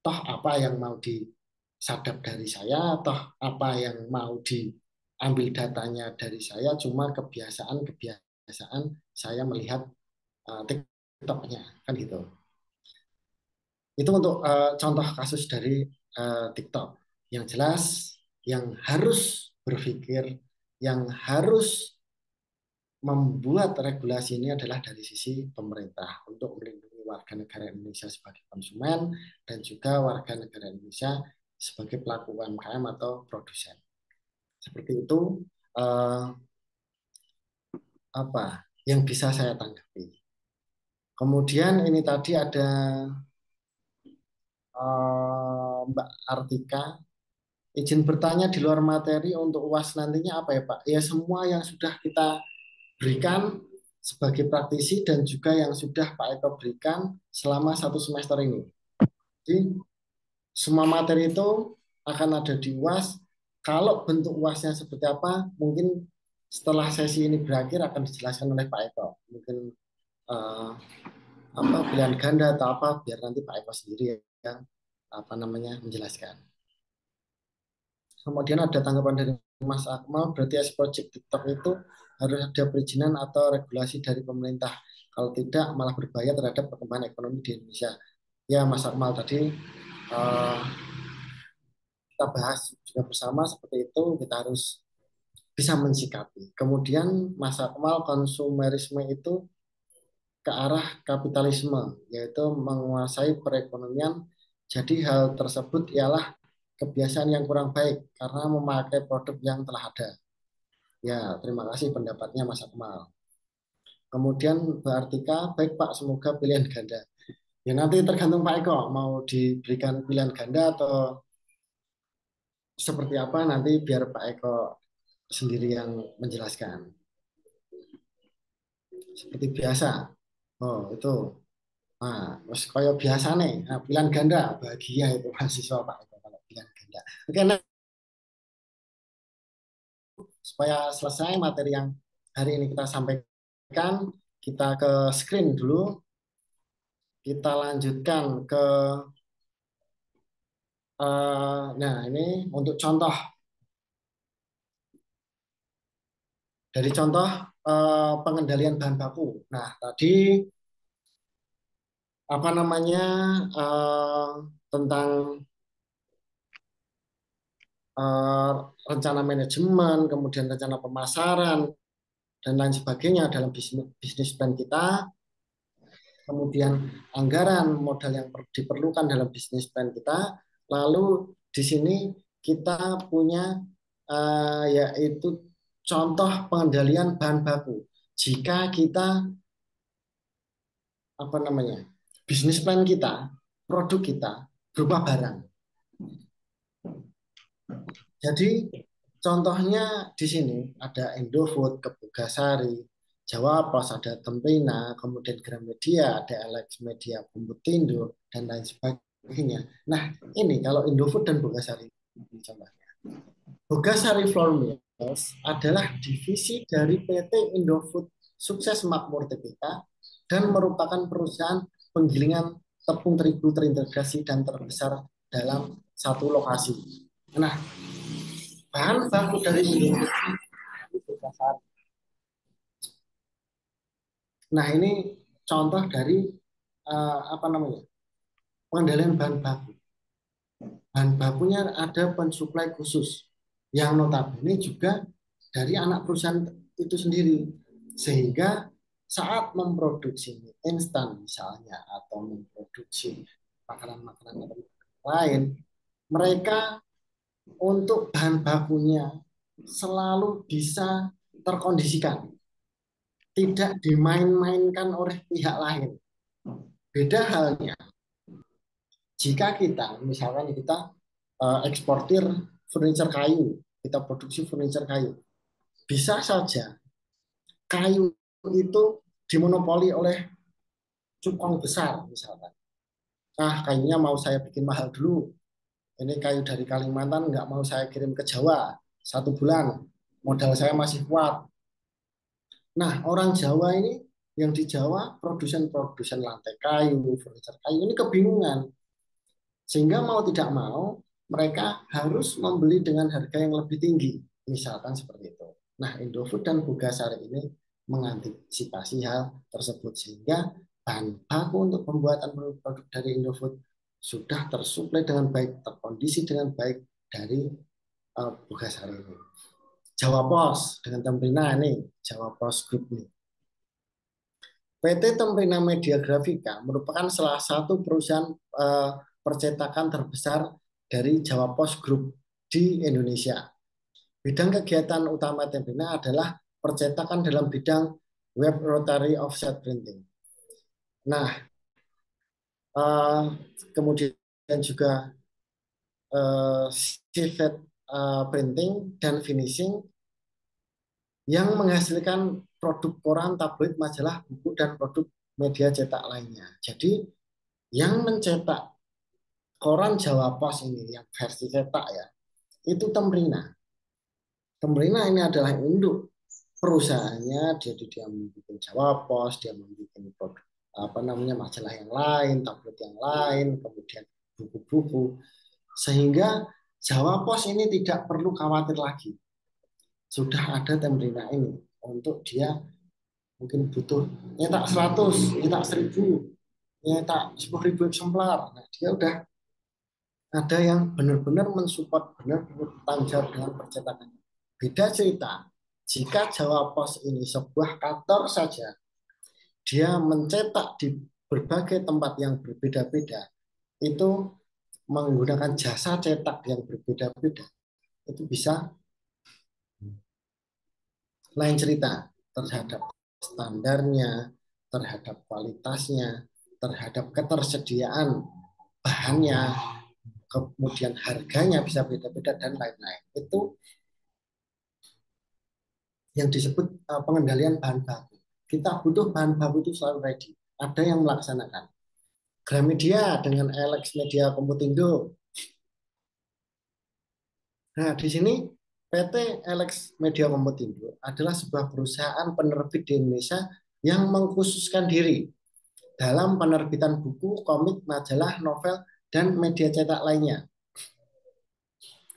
[SPEAKER 2] Toh apa yang mau disadap dari saya, toh apa yang mau diambil datanya dari saya, cuma kebiasaan saya melihat TikToknya, kan gitu. Itu untuk contoh kasus dari TikTok. Yang jelas, yang harus berpikir, yang harus membuat regulasi ini adalah dari sisi pemerintah untuk melindungi warga negara Indonesia sebagai konsumen dan juga warga negara Indonesia sebagai pelaku UMKM atau produsen. Seperti itu apa yang bisa saya tanggapi. Kemudian ini tadi ada Mbak Artika, izin bertanya di luar materi untuk UAS nantinya apa ya Pak? Ya semua yang sudah kita berikan sebagai praktisi dan juga yang sudah Pak Eko berikan selama 1 semester ini. Jadi semua materi itu akan ada di UAS. Kalau bentuk UASnya seperti apa, mungkin setelah sesi ini berakhir akan dijelaskan oleh Pak Eko. Mungkin pilihan ganda atau apa, biar nanti Pak Eko sendiri yang menjelaskan. Kemudian ada tanggapan dari Mas Akmal, berarti as project TikTok itu harus ada perizinan atau regulasi dari pemerintah. Kalau tidak malah berbahaya terhadap perkembangan ekonomi di Indonesia. Ya Mas Akmal, tadi kita bahas juga bersama seperti itu, kita harus bisa mensikapi. Kemudian Mas Akmal, konsumerisme itu ke arah kapitalisme, yaitu menguasai perekonomian. Jadi hal tersebut ialah kebiasaan yang kurang baik karena memakai produk yang telah ada. Ya, terima kasih pendapatnya Mas Akmal. Kemudian Mbak Artika, baik Pak, semoga pilihan ganda. Ya nanti tergantung Pak Eko, mau diberikan pilihan ganda atau seperti apa nanti biar Pak Eko sendiri yang menjelaskan. Seperti biasa. Oh, itu. Nah, terus kayak biasa nih, pilihan ganda bahagia itu mahasiswa Pak Eko kalau pilihan ganda. Oke, nah, supaya selesai materi yang hari ini kita sampaikan, kita ke screen dulu. Kita lanjutkan ke nah ini untuk contoh. Dari contoh pengendalian bahan baku. Nah, tadi tentang rencana manajemen, kemudian rencana pemasaran dan lain sebagainya dalam bisnis plan kita. Kemudian anggaran modal yang diperlukan dalam bisnis plan kita. Lalu di sini kita punya yaitu contoh pengendalian bahan baku. Jika kita bisnis plan kita, produk kita berupa barang. Jadi contohnya di sini ada Indofood, Kebugasari, Jawa Pos, ada Tempina, kemudian Gramedia, ada Alex Media, Bumutindo, dan lain sebagainya. Nah, ini kalau Indofood dan Bogasari contohnya. Bogasari Flour Mills adalah divisi dari PT Indofood Sukses Makmur Tbk dan merupakan perusahaan penggilingan tepung terigu terintegrasi dan terbesar dalam satu lokasi. Nah, bahan baku dari Indofood itu Bogasari. Nah, ini contoh dari pengendalian bahan baku. Bahan bakunya ada pensuplai khusus yang notabene juga dari anak perusahaan itu sendiri, sehingga saat memproduksi mie instan misalnya atau memproduksi makanan-makanan lain, mereka untuk bahan bakunya selalu bisa terkondisikan, tidak dimain-mainkan oleh pihak lain. Beda halnya jika kita misalkan kita eksportir furniture kayu, kita produksi furniture kayu, bisa saja kayu itu dimonopoli oleh cukong besar misalkan. Kayunya mau saya bikin mahal dulu, ini kayu dari Kalimantan nggak mau saya kirim ke Jawa 1 bulan, modal saya masih kuat. Nah, orang Jawa ini, yang di Jawa produsen lantai kayu, furniture kayu ini kebingungan, sehingga mau tidak mau mereka harus membeli dengan harga yang lebih tinggi, misalkan seperti itu. Nah, Indofood dan Bogasari ini mengantisipasi hal tersebut, sehingga bahan baku untuk pembuatan produk dari Indofood sudah tersuplai dengan baik, terkondisi dengan baik dari Bogasari ini. Jawa Pos dengan Temprina ini, Jawa Pos Group nih. PT Temprina Media Grafika merupakan salah satu perusahaan percetakan terbesar dari Jawa Pos Group di Indonesia. Bidang kegiatan utama Temprina adalah percetakan dalam bidang web rotary offset printing. Nah, kemudian juga sheet printing dan finishing yang menghasilkan produk koran, tabloid, majalah, buku, dan produk media cetak lainnya. Jadi yang mencetak koran Jawa Pos ini, yang versi cetak ya, itu Temprina. Temprina ini adalah induk perusahaannya, jadi dia membuat Jawa Pos, dia membuat produk majalah yang lain, tabloid yang lain, kemudian buku-buku, sehingga Jawa Pos ini tidak perlu khawatir lagi. Sudah ada Temprina ini untuk dia mungkin butuh nyetak 100, nyetak 1000, nyetak 10.000 eksemplar. Nah, dia udah ada yang benar-benar mensupport, benar-benar bertanggung jawab dengan percetakan. Beda cerita, jika Jawa Pos ini sebuah kantor saja, dia mencetak di berbagai tempat yang berbeda-beda, itu menggunakan jasa cetak yang berbeda-beda, itu bisa lain cerita terhadap standarnya, terhadap kualitasnya, terhadap ketersediaan bahannya, kemudian harganya bisa beda-beda dan lain-lain. Itu yang disebut pengendalian bahan baku. Kita butuh bahan baku itu selalu ready. Ada yang melaksanakan. Gramedia dengan Alex Media Komputindo. Nah, di sini PT Alex Media Komputindo adalah sebuah perusahaan penerbit di Indonesia yang mengkhususkan diri dalam penerbitan buku, komik, majalah, novel, dan media cetak lainnya.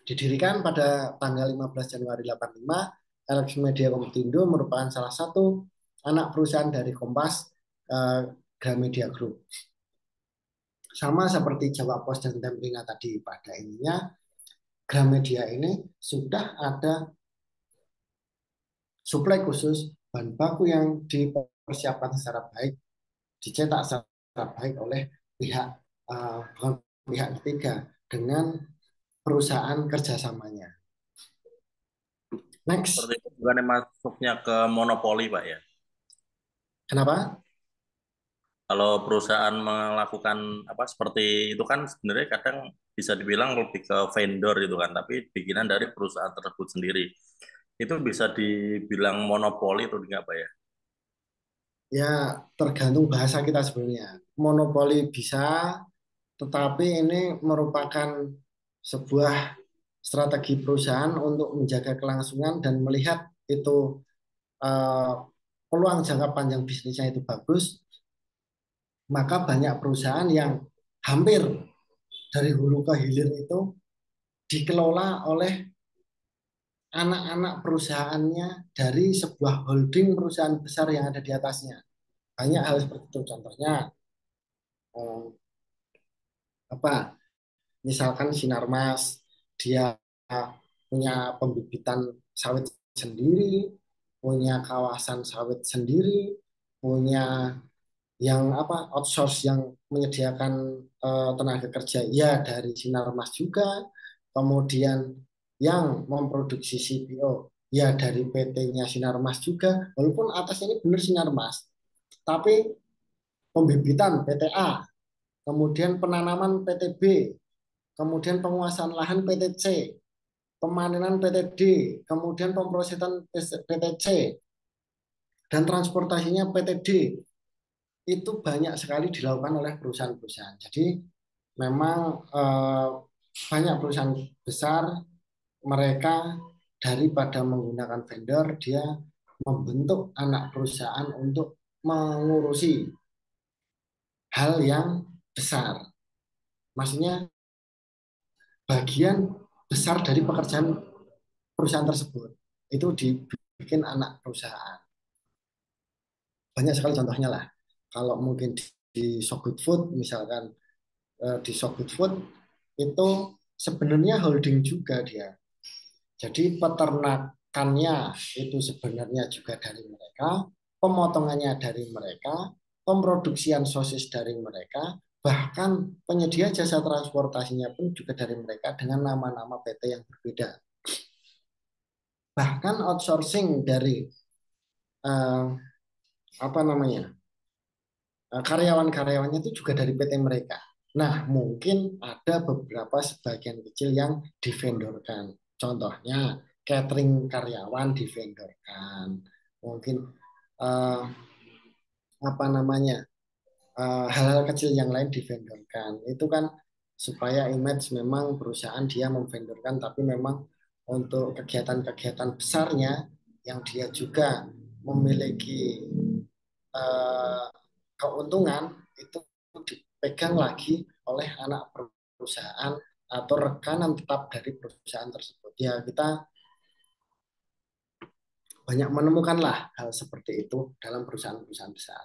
[SPEAKER 2] Didirikan pada tanggal 15 Januari 85, Alex Media Komputindo merupakan salah satu anak perusahaan dari Kompas Gramedia Group. Sama seperti Jawa Pos dan Temprina tadi, pada ininya Gramedia ini sudah ada suplai khusus bahan baku yang dipersiapkan secara baik, dicetak secara baik oleh pihak ketiga dengan perusahaan kerjasamanya. Next.
[SPEAKER 4] Seperti itu bukan masuknya ke monopoli, Pak ya?
[SPEAKER 2] Kenapa?
[SPEAKER 4] Kalau perusahaan melakukan apa seperti itu kan sebenarnya kadang bisa dibilang lebih ke vendor itu kan, tapi bikinan dari perusahaan tersebut sendiri. Itu bisa dibilang monopoli atau enggak, Pak ya?
[SPEAKER 2] Ya, tergantung bahasa kita sebenarnya. Monopoli bisa, tetapi ini merupakan sebuah strategi perusahaan untuk menjaga kelangsungan dan melihat itu peluang jangka panjang bisnisnya itu bagus, maka banyak perusahaan yang hampir dari hulu ke hilir itu dikelola oleh anak-anak perusahaannya dari sebuah holding perusahaan besar yang ada di atasnya. Banyak hal seperti itu. Contohnya misalkan Sinarmas, dia punya pembibitan sawit sendiri, punya kawasan sawit sendiri, punya yang outsource yang menyediakan tenaga kerja ya dari Sinarmas juga, kemudian yang memproduksi CPO ya dari PT-nya Sinarmas juga, walaupun atas ini benar Sinarmas, tapi pembibitan PTA, kemudian penanaman PT B, kemudian penguasaan lahan PT C, pemanenan PT D, kemudian pemrosesan PT C, dan transportasinya PT D, itu banyak sekali dilakukan oleh perusahaan-perusahaan. Jadi memang banyak perusahaan besar, mereka daripada menggunakan vendor, dia membentuk anak perusahaan untuk mengurusi hal yang besar. Maksudnya bagian besar dari pekerjaan perusahaan tersebut itu dibikin anak perusahaan. Banyak sekali contohnya lah. Kalau mungkin di So Good Food, misalkan di So Good Food itu sebenarnya holding juga dia. Jadi peternak itu sebenarnya juga dari mereka, pemotongannya dari mereka, pemproduksian sosis dari mereka, bahkan penyedia jasa transportasinya pun juga dari mereka dengan nama-nama PT yang berbeda. Bahkan outsourcing dari eh, apa namanya karyawan-karyawannya itu juga dari PT mereka. Nah, mungkin ada beberapa sebagian kecil yang divendorkan. Contohnya, catering karyawan divendorkan. Mungkin eh, apa namanya hal-hal kecil yang lain divendorkan. Itu kan supaya image memang perusahaan dia memvendorkan, tapi memang untuk kegiatan-kegiatan besarnya yang dia juga memiliki eh, keuntungan itu dipegang lagi oleh anak perusahaan atau rekanan tetap dari perusahaan tersebut. Ya, kita banyak menemukanlah hal seperti itu dalam perusahaan-perusahaan besar.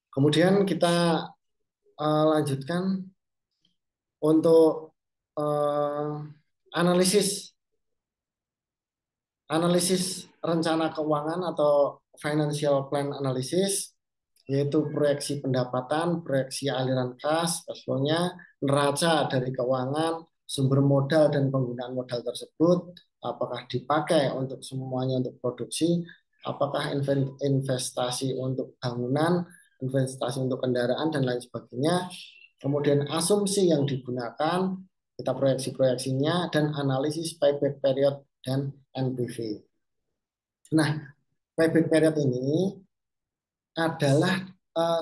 [SPEAKER 2] Kemudian kita lanjutkan untuk uh, analisis analisis rencana keuangan atau financial plan analysis, yaitu proyeksi pendapatan, proyeksi aliran kas, cash flow-nya, neraca dari keuangan, sumber modal dan penggunaan modal tersebut, apakah dipakai untuk semuanya untuk produksi, apakah investasi untuk bangunan, investasi untuk kendaraan, dan lain sebagainya. Kemudian asumsi yang digunakan, kita proyeksi-proyeksinya, dan analisis payback period dan NPV. Nah, payback period ini adalah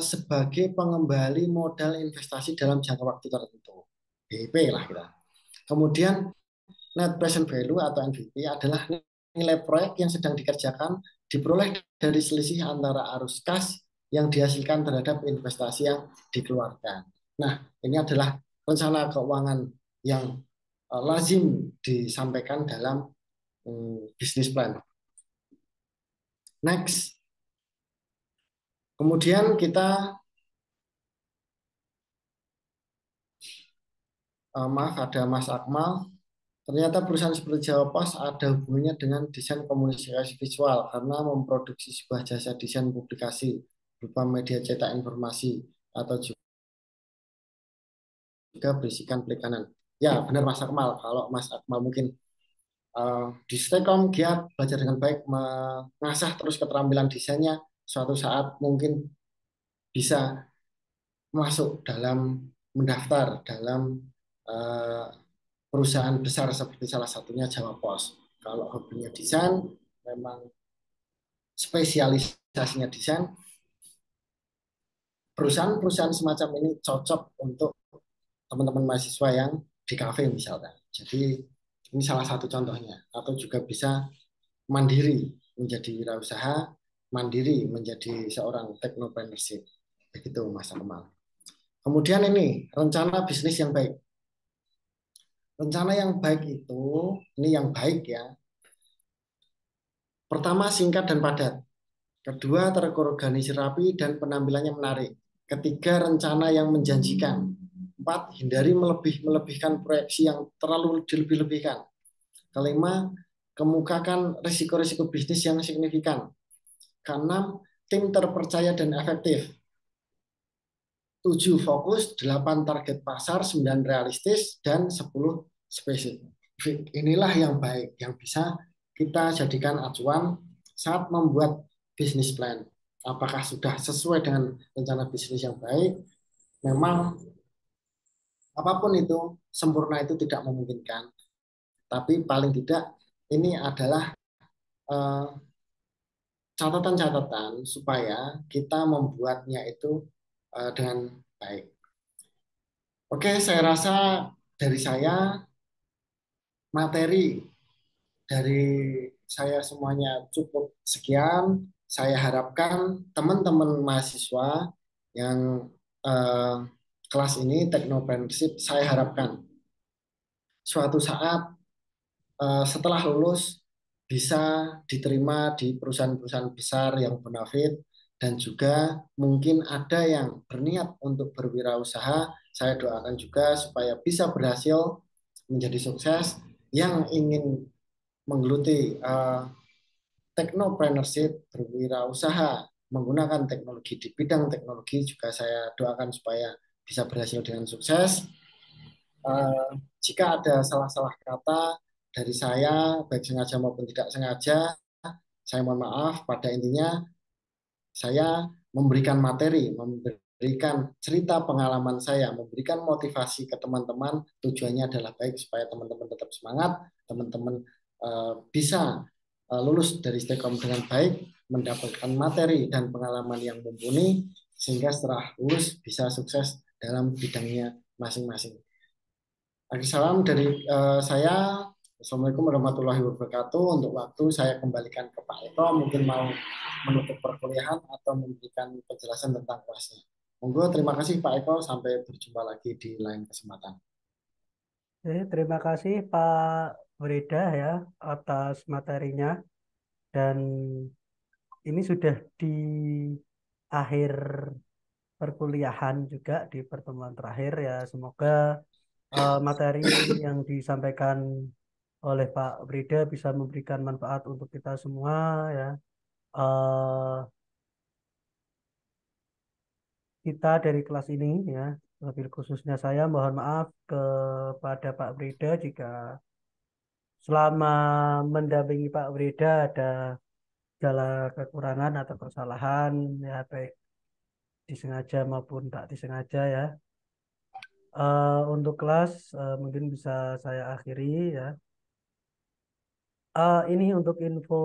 [SPEAKER 2] sebagai pengembali modal investasi dalam jangka waktu tertentu. DP lah kita. Kemudian net present value atau NPV adalah nilai proyek yang sedang dikerjakan diperoleh dari selisih antara arus kas yang dihasilkan terhadap investasi yang dikeluarkan. Nah, ini adalah rencana keuangan yang lazim disampaikan dalam bisnis plan. Next. Kemudian kita maaf ada Mas Akmal. Ternyata perusahaan seperti Jawa Pos ada hubungannya dengan desain komunikasi visual karena memproduksi sebuah jasa desain publikasi berupa media cetak informasi atau juga berisikan perikanan. Ya, benar Mas Akmal. Kalau Mas Akmal mungkin di Stekom giat belajar dengan baik, mengasah terus keterampilan desainnya, suatu saat mungkin bisa masuk dalam mendaftar dalam perusahaan besar seperti salah satunya Jawa Pos. Kalau hobinya desain, memang spesialisasinya desain, perusahaan-perusahaan semacam ini cocok untuk teman-teman mahasiswa yang di kafe misalkan. Jadi ini salah satu contohnya. Atau juga bisa mandiri menjadi wirausaha, mandiri menjadi seorang technopreneurship. Begitu Mas Akmal. Kemudian ini rencana bisnis yang baik. Rencana yang baik itu, ini yang baik ya. Pertama, singkat dan padat. Kedua, terorganisir rapi dan penampilannya menarik. Ketiga, rencana yang menjanjikan. Empat, hindari melebih-melebihkan proyeksi yang terlalu dilebih-lebihkan. Kelima, kemukakan risiko-risiko bisnis yang signifikan. Keenam, tim terpercaya dan efektif. 7 fokus, 8 target pasar, 9 realistis, dan 10 spesifik. Inilah yang baik, yang bisa kita jadikan acuan saat membuat bisnis plan. Apakah sudah sesuai dengan rencana bisnis yang baik? Memang apapun itu, sempurna itu tidak memungkinkan. Tapi paling tidak ini adalah catatan-catatan supaya kita membuatnya itu dengan baik. Oke, saya rasa dari saya materi dari saya semuanya cukup sekian. Saya harapkan teman-teman mahasiswa yang kelas ini Technopreneurship, saya harapkan suatu saat setelah lulus bisa diterima di perusahaan-perusahaan besar yang bonafit, dan juga mungkin ada yang berniat untuk berwirausaha. Saya doakan juga supaya bisa berhasil menjadi sukses. Yang ingin menggeluti technopreneurship, berwirausaha menggunakan teknologi di bidang teknologi juga saya doakan supaya bisa berhasil dengan sukses. Jika ada salah-salah kata dari saya, baik sengaja maupun tidak sengaja, saya mohon maaf. Pada intinya, saya memberikan materi, memberikan cerita pengalaman saya, memberikan motivasi ke teman-teman. Tujuannya adalah baik supaya teman-teman tetap semangat, teman-teman bisa lulus dari Stekom dengan baik, mendapatkan materi dan pengalaman yang mumpuni, sehingga setelah lulus bisa sukses dalam bidangnya masing-masing. Akhir salam dari saya. Assalamualaikum warahmatullahi wabarakatuh. Untuk waktu saya kembalikan ke Pak Eko, mungkin mau menutup perkuliahan atau memberikan penjelasan tentang kelasnya. Monggo, terima kasih Pak Eko. Sampai berjumpa lagi di lain kesempatan.
[SPEAKER 1] Terima kasih Pak Breda ya atas materinya, dan ini sudah di akhir perkuliahan juga di pertemuan terakhir ya. Semoga materi yang disampaikan oleh Pak Breda bisa memberikan manfaat untuk kita semua ya. Eh, kita dari kelas ini ya, lebih khususnya saya mohon maaf kepada Pak Breda jika selama mendampingi Pak Breda ada segala kekurangan atau kesalahan ya, baik disengaja maupun tak disengaja ya. Untuk kelas mungkin bisa saya akhiri ya. Ini untuk info